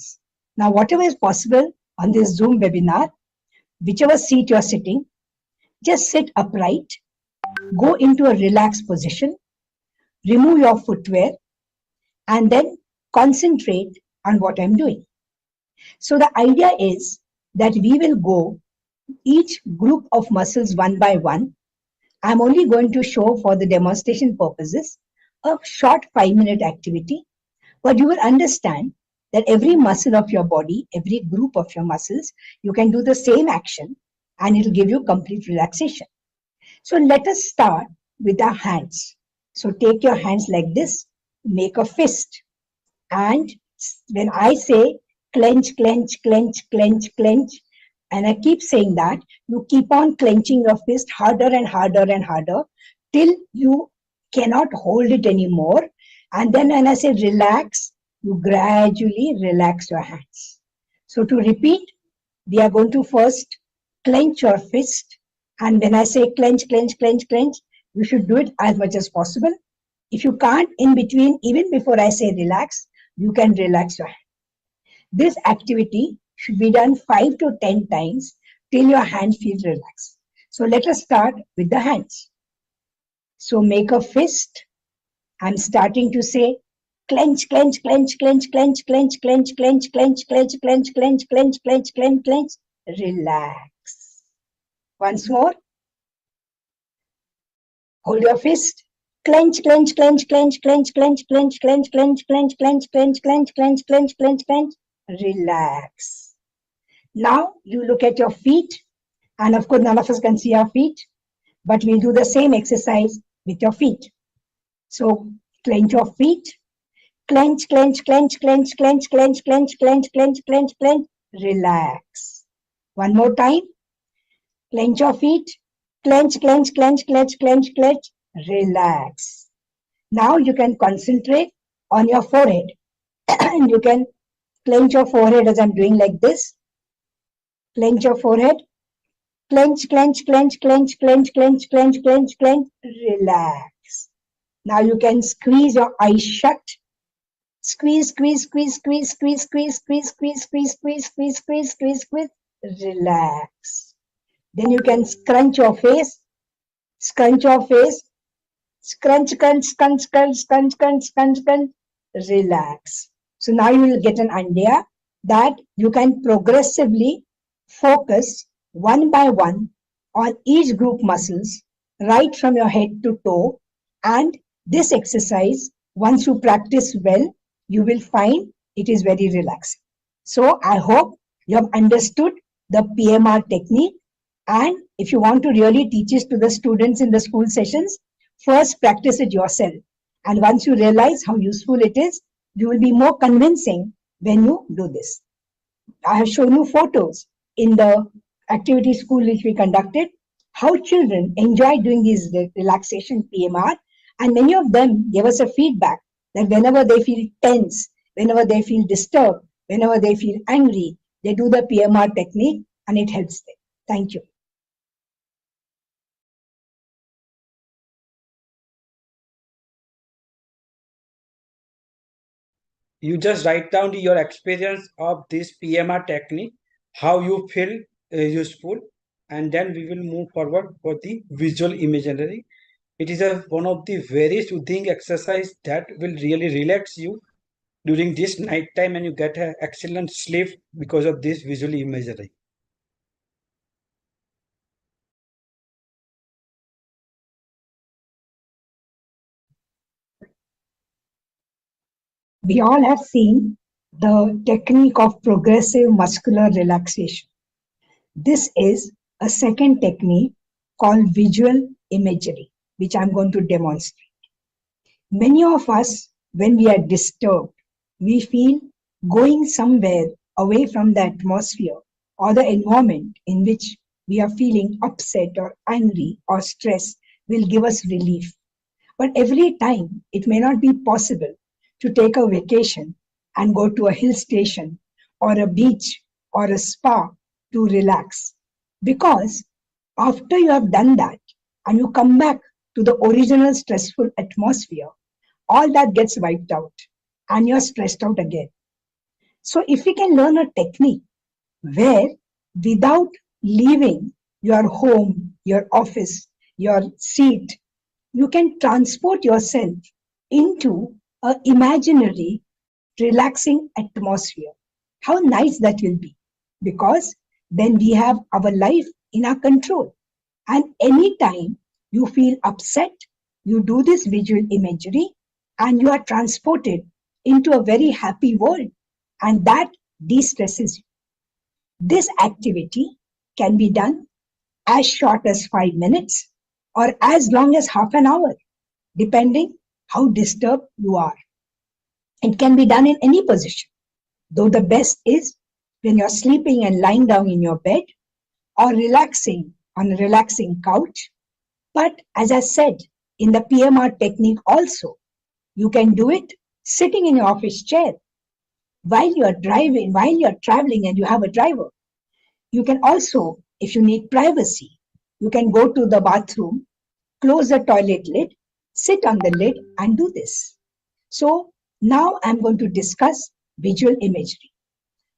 Now, whatever is possible on this Zoom webinar, whichever seat you're sitting, just sit upright, go into a relaxed position, remove your footwear, and then concentrate on what I'm doing. So the idea is that we will go each group of muscles one by one. I'm only going to show for the demonstration purposes a short 5-minute activity, but you will understand that every muscle of your body, every group of your muscles, you can do the same action and it will give you complete relaxation. So let us start with our hands. So take your hands like this, make a fist. And when I say clench, clench, clench, clench, clench, and I keep saying that, you keep on clenching your fist harder and harder and harder till you cannot hold it anymore. And then when I say relax, you gradually relax your hands. So to repeat, we are going to first clench your fist. And when I say clench, clench, clench, clench, you should do it as much as possible. If you can't in between, even before I say relax, you can relax your hand. This activity should be done 5 to 10 times till your hand feels relaxed. So let us start with the hands. So make a fist. I'm starting to say clench, clench, clench, clench, clench, clench, clench, clench, clench, clench, clench, clench, clench, clench, clench, clench, relax. Once more. Hold your fist. Clench, clench, clench, clench, clench, clench, clench, clench, clench, clench, clench, clench, clench, clench, clench, clench, clench, relax. Now you look at your feet, and of course none of us can see our feet, but we'll do the same exercise with your feet. So clench your feet. Clench, clench, clench, clench, clench, clench, clench, clench, clench, clench, clench, relax. One more time. Clench your feet. Clench, clench, clench, clench, clench, clench, relax. Now you can concentrate on your forehead. And you can clench your forehead as I'm doing like this. Clench your forehead. Clench, clench, clench, clench, clench, clench, clench, clench, clench, relax. Now you can squeeze your eyes shut. Squeeze, squeeze, squeeze, squeeze, squeeze, squeeze, squeeze, squeeze, squeeze, squeeze, squeeze, squeeze, squeeze, squeeze, relax. Then you can scrunch your face. Scrunch your face. Scrunch, crunch, scrunch, crunch, scrunch, crunch, scrunch, crunch, relax. So now you will get an idea that you can progressively focus one by one on each group muscles right from your head to toe. And this exercise, once you practice well, you will find it is very relaxing. So I hope you have understood the PMR technique. And if you want to really teach it to the students in the school sessions, first practice it yourself. And once you realize how useful it is, you will be more convincing when you do this. I have shown you photos in the activity school which we conducted, how children enjoy doing these relaxation PMR. And many of them gave us a feedback that whenever they feel tense, whenever they feel disturbed, whenever they feel angry, they do the PMR technique and it helps them. Thank you. You just write down your experience of this PMR technique, how you feel useful, and then we will move forward for the visual imagery. It is one of the very soothing exercise that will really relax you during this night time, and you get an excellent sleep because of this visual imagery. We all have seen the technique of progressive muscular relaxation. This is a second technique called visual imagery, which I'm going to demonstrate. Many of us, when we are disturbed, we feel going somewhere away from the atmosphere or the environment in which we are feeling upset or angry or stressed will give us relief. But every time it may not be possible to take a vacation and go to a hill station or a beach or a spa to relax. Because after you have done that and you come back to the original stressful atmosphere, all that gets wiped out and you're stressed out again. So if we can learn a technique where without leaving your home, your office, your seat, you can transport yourself into an imaginary relaxing atmosphere. How nice that will be, because then we have our life in our control. And anytime you feel upset, you do this visual imagery and you are transported into a very happy world, and that de-stresses you. This activity can be done as short as 5 minutes or as long as half an hour, depending how disturbed you are. It can be done in any position, though the best is when you're sleeping and lying down in your bed, or relaxing on a relaxing couch. But as I said, in the PMR technique also, you can do it sitting in your office chair while you're driving, while you're traveling and you have a driver. You can also, if you need privacy, you can go to the bathroom, close the toilet lid, sit on the lid and do this. So now I'm going to discuss visual imagery.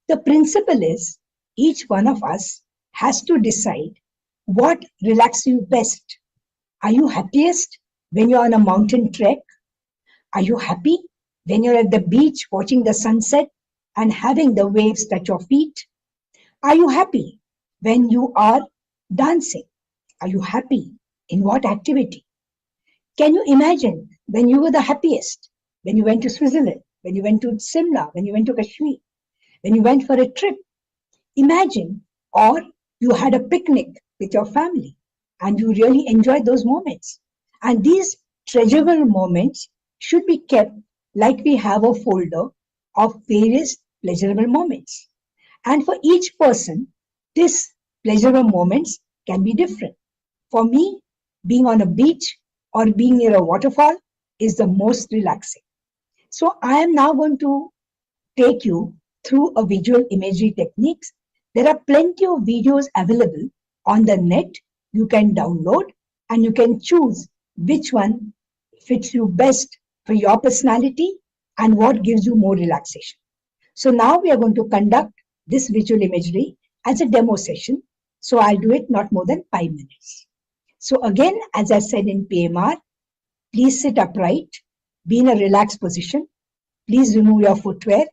The principle is each one of us has to decide what relaxes you best. Are you happiest when you're on a mountain trek? Are you happy when you're at the beach watching the sunset and having the waves touch your feet? Are you happy when you are dancing? Are you happy in what activity? Can you imagine when you were the happiest? When you went to Switzerland, when you went to Simla, when you went to Kashmir, when you went for a trip? Imagine, or you had a picnic with your family and you really enjoyed those moments. And these treasurable moments should be kept like we have a folder of various pleasurable moments. And for each person, these pleasurable moments can be different. For me, being on a beach or being near a waterfall is the most relaxing. So I am now going to take you through a visual imagery techniques. There are plenty of videos available on the net. You can download and you can choose which one fits you best for your personality and what gives you more relaxation. So now we are going to conduct this visual imagery as a demo session. So I'll do it not more than 5 minutes. So again, as I said in PMR, please sit upright, be in a relaxed position. Please remove your footwear.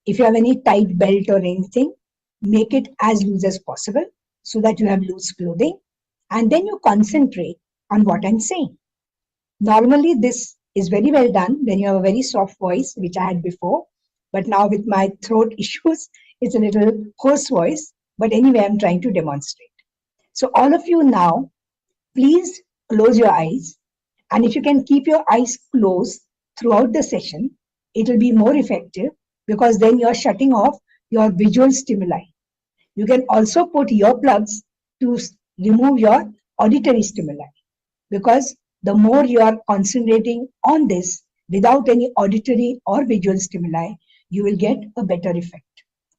If you have any tight belt or anything, make it as loose as possible so that you have loose clothing. And then you concentrate on what I'm saying. Normally, this is very well done when you have a very soft voice, which I had before. But now with my throat issues, it's a little hoarse voice. But anyway, I'm trying to demonstrate. So all of you now, please close your eyes. And if you can keep your eyes closed throughout the session, it will be more effective because then you're shutting off your visual stimuli. You can also put earplugs to remove your auditory stimuli, because the more you are concentrating on this without any auditory or visual stimuli, you will get a better effect.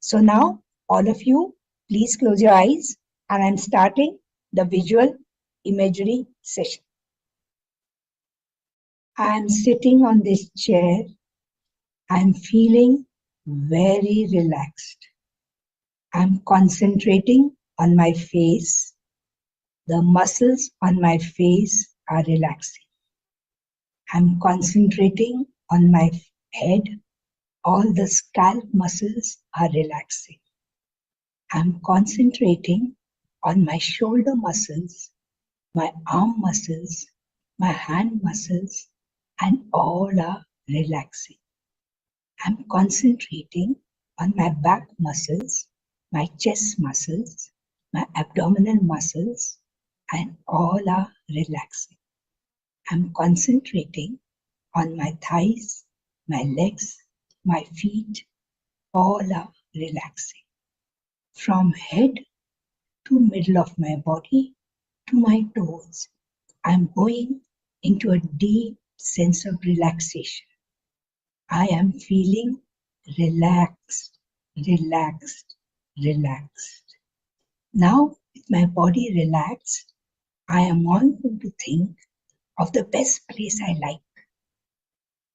So now, all of you, please close your eyes and I'm starting the visual imagery session. I'm sitting on this chair. I'm feeling very relaxed. I'm concentrating on my face. The muscles on my face are relaxing. I'm concentrating on my head. All the scalp muscles are relaxing. I'm concentrating on my shoulder muscles, my arm muscles, my hand muscles, and all are relaxing. I'm concentrating on my back muscles, my chest muscles, my abdominal muscles, and all are relaxing. I'm concentrating on my thighs, my legs, my feet, all are relaxing. From head to middle of my body to my toes, I'm going into a deep sense of relaxation. I am feeling relaxed, relaxed, relaxed. Now, with my body relaxed, I am on to think of the best place I like.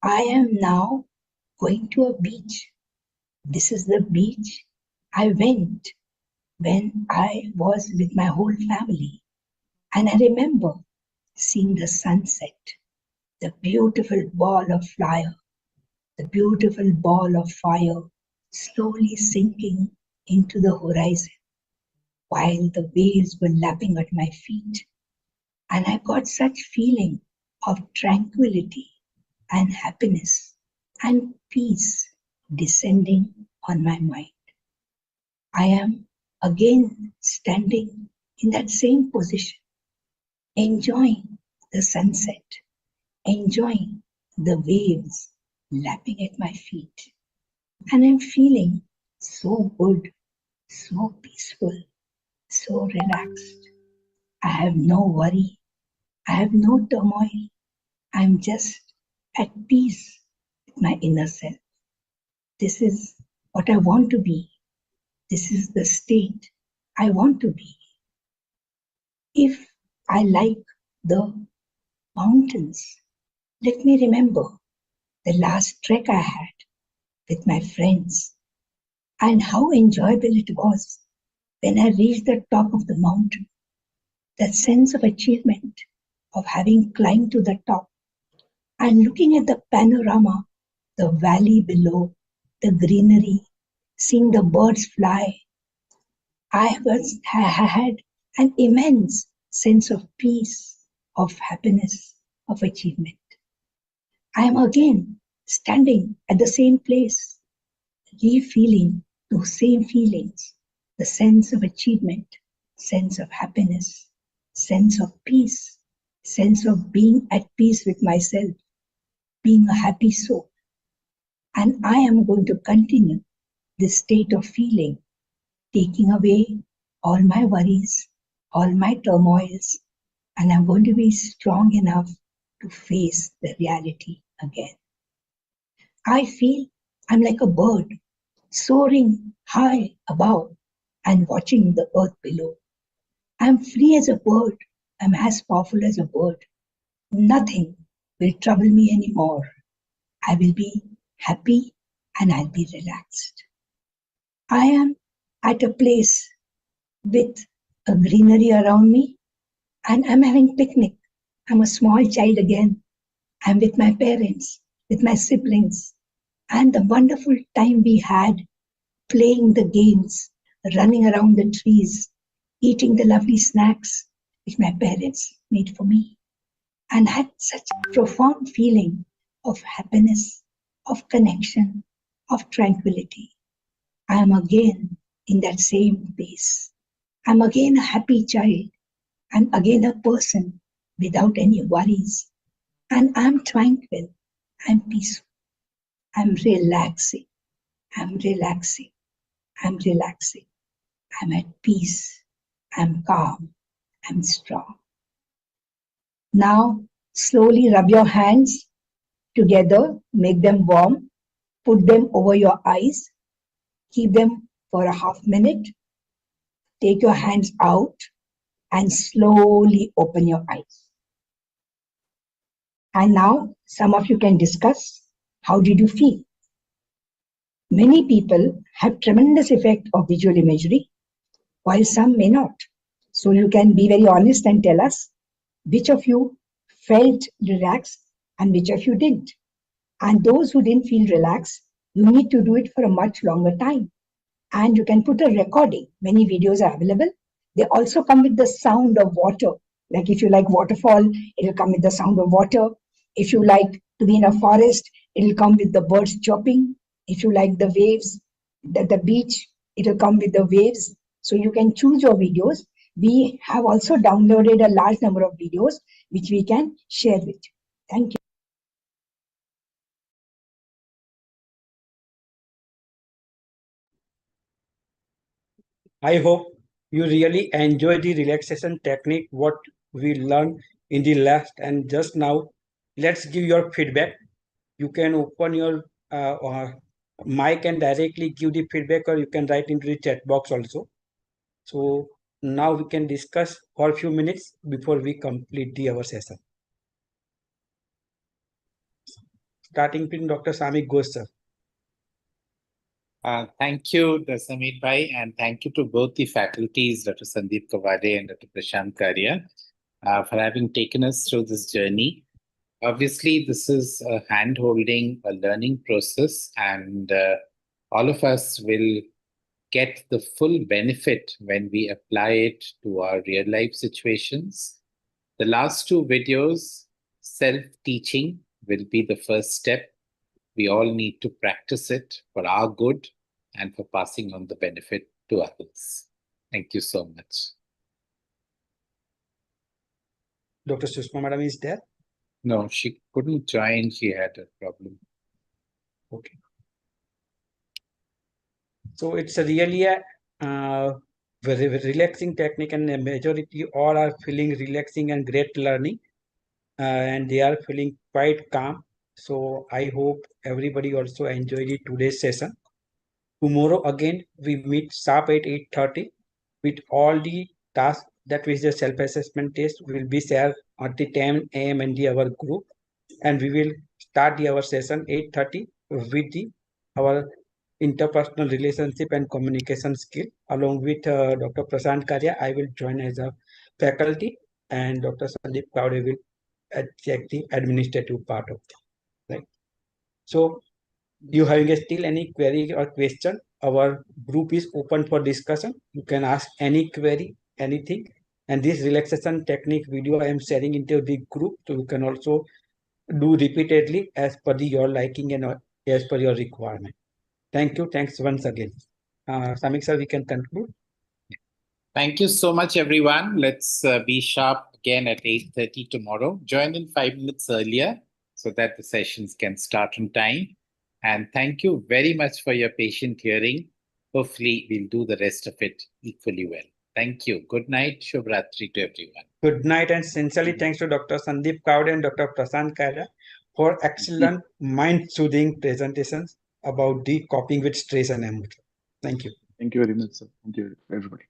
I am now going to a beach. This is the beach I went when I was with my whole family. And I remember seeing the sunset, the beautiful ball of fire, the beautiful ball of fire slowly sinking into the horizon while the waves were lapping at my feet. And I got such feeling of tranquility and happiness and peace descending on my mind. I am again standing in that same position, enjoying the sunset, enjoying the waves lapping at my feet. And I'm feeling so good, so peaceful, so relaxed. I have no worry. I have no turmoil. I'm just at peace with my inner self. This is what I want to be. This is the state I want to be. If I like the mountains, let me remember the last trek I had with my friends and how enjoyable it was when I reached the top of the mountain. That sense of achievement of having climbed to the top and looking at the panorama, the valley below, the greenery, seeing the birds fly. I had an immense sense of peace, of happiness, of achievement. I am again standing at the same place, re-feeling those same feelings, the sense of achievement, sense of happiness, sense of peace, sense of being at peace with myself, being a happy soul. And I am going to continue this state of feeling, taking away all my worries, all my turmoils, and I'm going to be strong enough to face the reality again. I feel I'm like a bird soaring high above and watching the earth below. I'm free as a bird. I'm as powerful as a bird. Nothing will trouble me anymore. I will be happy and I'll be relaxed. I am at a place with a greenery around me and I'm having picnic. I'm a small child again. I'm with my parents, with my siblings, and the wonderful time we had playing the games, running around the trees, eating the lovely snacks which my parents made for me, and had such a profound feeling of happiness, of connection, of tranquility. I am again in that same place. I'm again a happy child. I'm again a person without any worries. And I'm tranquil. I'm peaceful. I'm relaxing. I'm relaxing. I'm relaxing. I'm at peace. I'm calm. I'm strong. Now, slowly rub your hands together, make them warm, put them over your eyes, keep them for a half minute, take your hands out and slowly open your eyes. And now some of you can discuss how did you feel? Many people have tremendous effect of visual imagery, while some may not. So you can be very honest and tell us which of you felt relaxed and which of you didn't. And those who didn't feel relaxed, you need to do it for a much longer time. And you can put a recording. Many videos are available. They also come with the sound of water. Like if you like waterfall, it'll come with the sound of water. If you like to be in a forest, it'll come with the birds chirping. If you like the waves, the beach, it'll come with the waves. So you can choose your videos. We have also downloaded a large number of videos which we can share with you. Thank you. I hope you really enjoy the relaxation technique what we learned in the last and just now. Let's give your feedback. You can open your mic and directly give the feedback, or you can write into the chat box also. So now we can discuss for a few minutes before we complete our session. Starting with Dr. Samik Ghosh, sir. Thank you, Samit Bhai, and thank you to both the faculties, Dr. Sandeep Kavade and Dr. Prashant Karia, for having taken us through this journey. Obviously, this is a hand-holding, a learning process, and all of us will get the full benefit when we apply it to our real-life situations. The last two videos, self-teaching, will be the first step. We all need to practice it for our good and for passing on the benefit to others. Thank you so much. Dr. Sushma Madam is there? No, she couldn't join. She had a problem. Okay. So it's really a very relaxing technique, and the majority all are feeling relaxing and great learning, and they are feeling quite calm. So I hope everybody also enjoyed it today's session. Tomorrow again we meet sharp at 8:30 with all the tasks that is the self-assessment test will be shared at the 10 a.m. in the our group, and we will start our session 8:30 with the our interpersonal relationship and communication skill along with Dr. Prasant Karya. I will join as a faculty, and Dr. Sandeep Kaude will check the administrative part of it. Right. So you having still any query or question, our group is open for discussion. You can ask any query, anything. And this relaxation technique video I am sharing into the group, so you can also do repeatedly as per your liking and as per your requirement. Thank you. Thanks once again. Samik sir, we can conclude. Thank you so much, everyone. Let's be sharp again at 8:30 tomorrow. Join in 5 minutes earlier so that the sessions can start on time. And thank you very much for your patient hearing. Hopefully, we'll do the rest of it equally well. Thank you. Good night. Shubh Ratri to everyone. Good night, and sincerely thanks to Dr. Sandeep Kaude and Dr. Prasant Kara for excellent mind-soothing presentations about the coping with stress and emotion. Thank you. Thank you very much, sir. Thank you, everybody.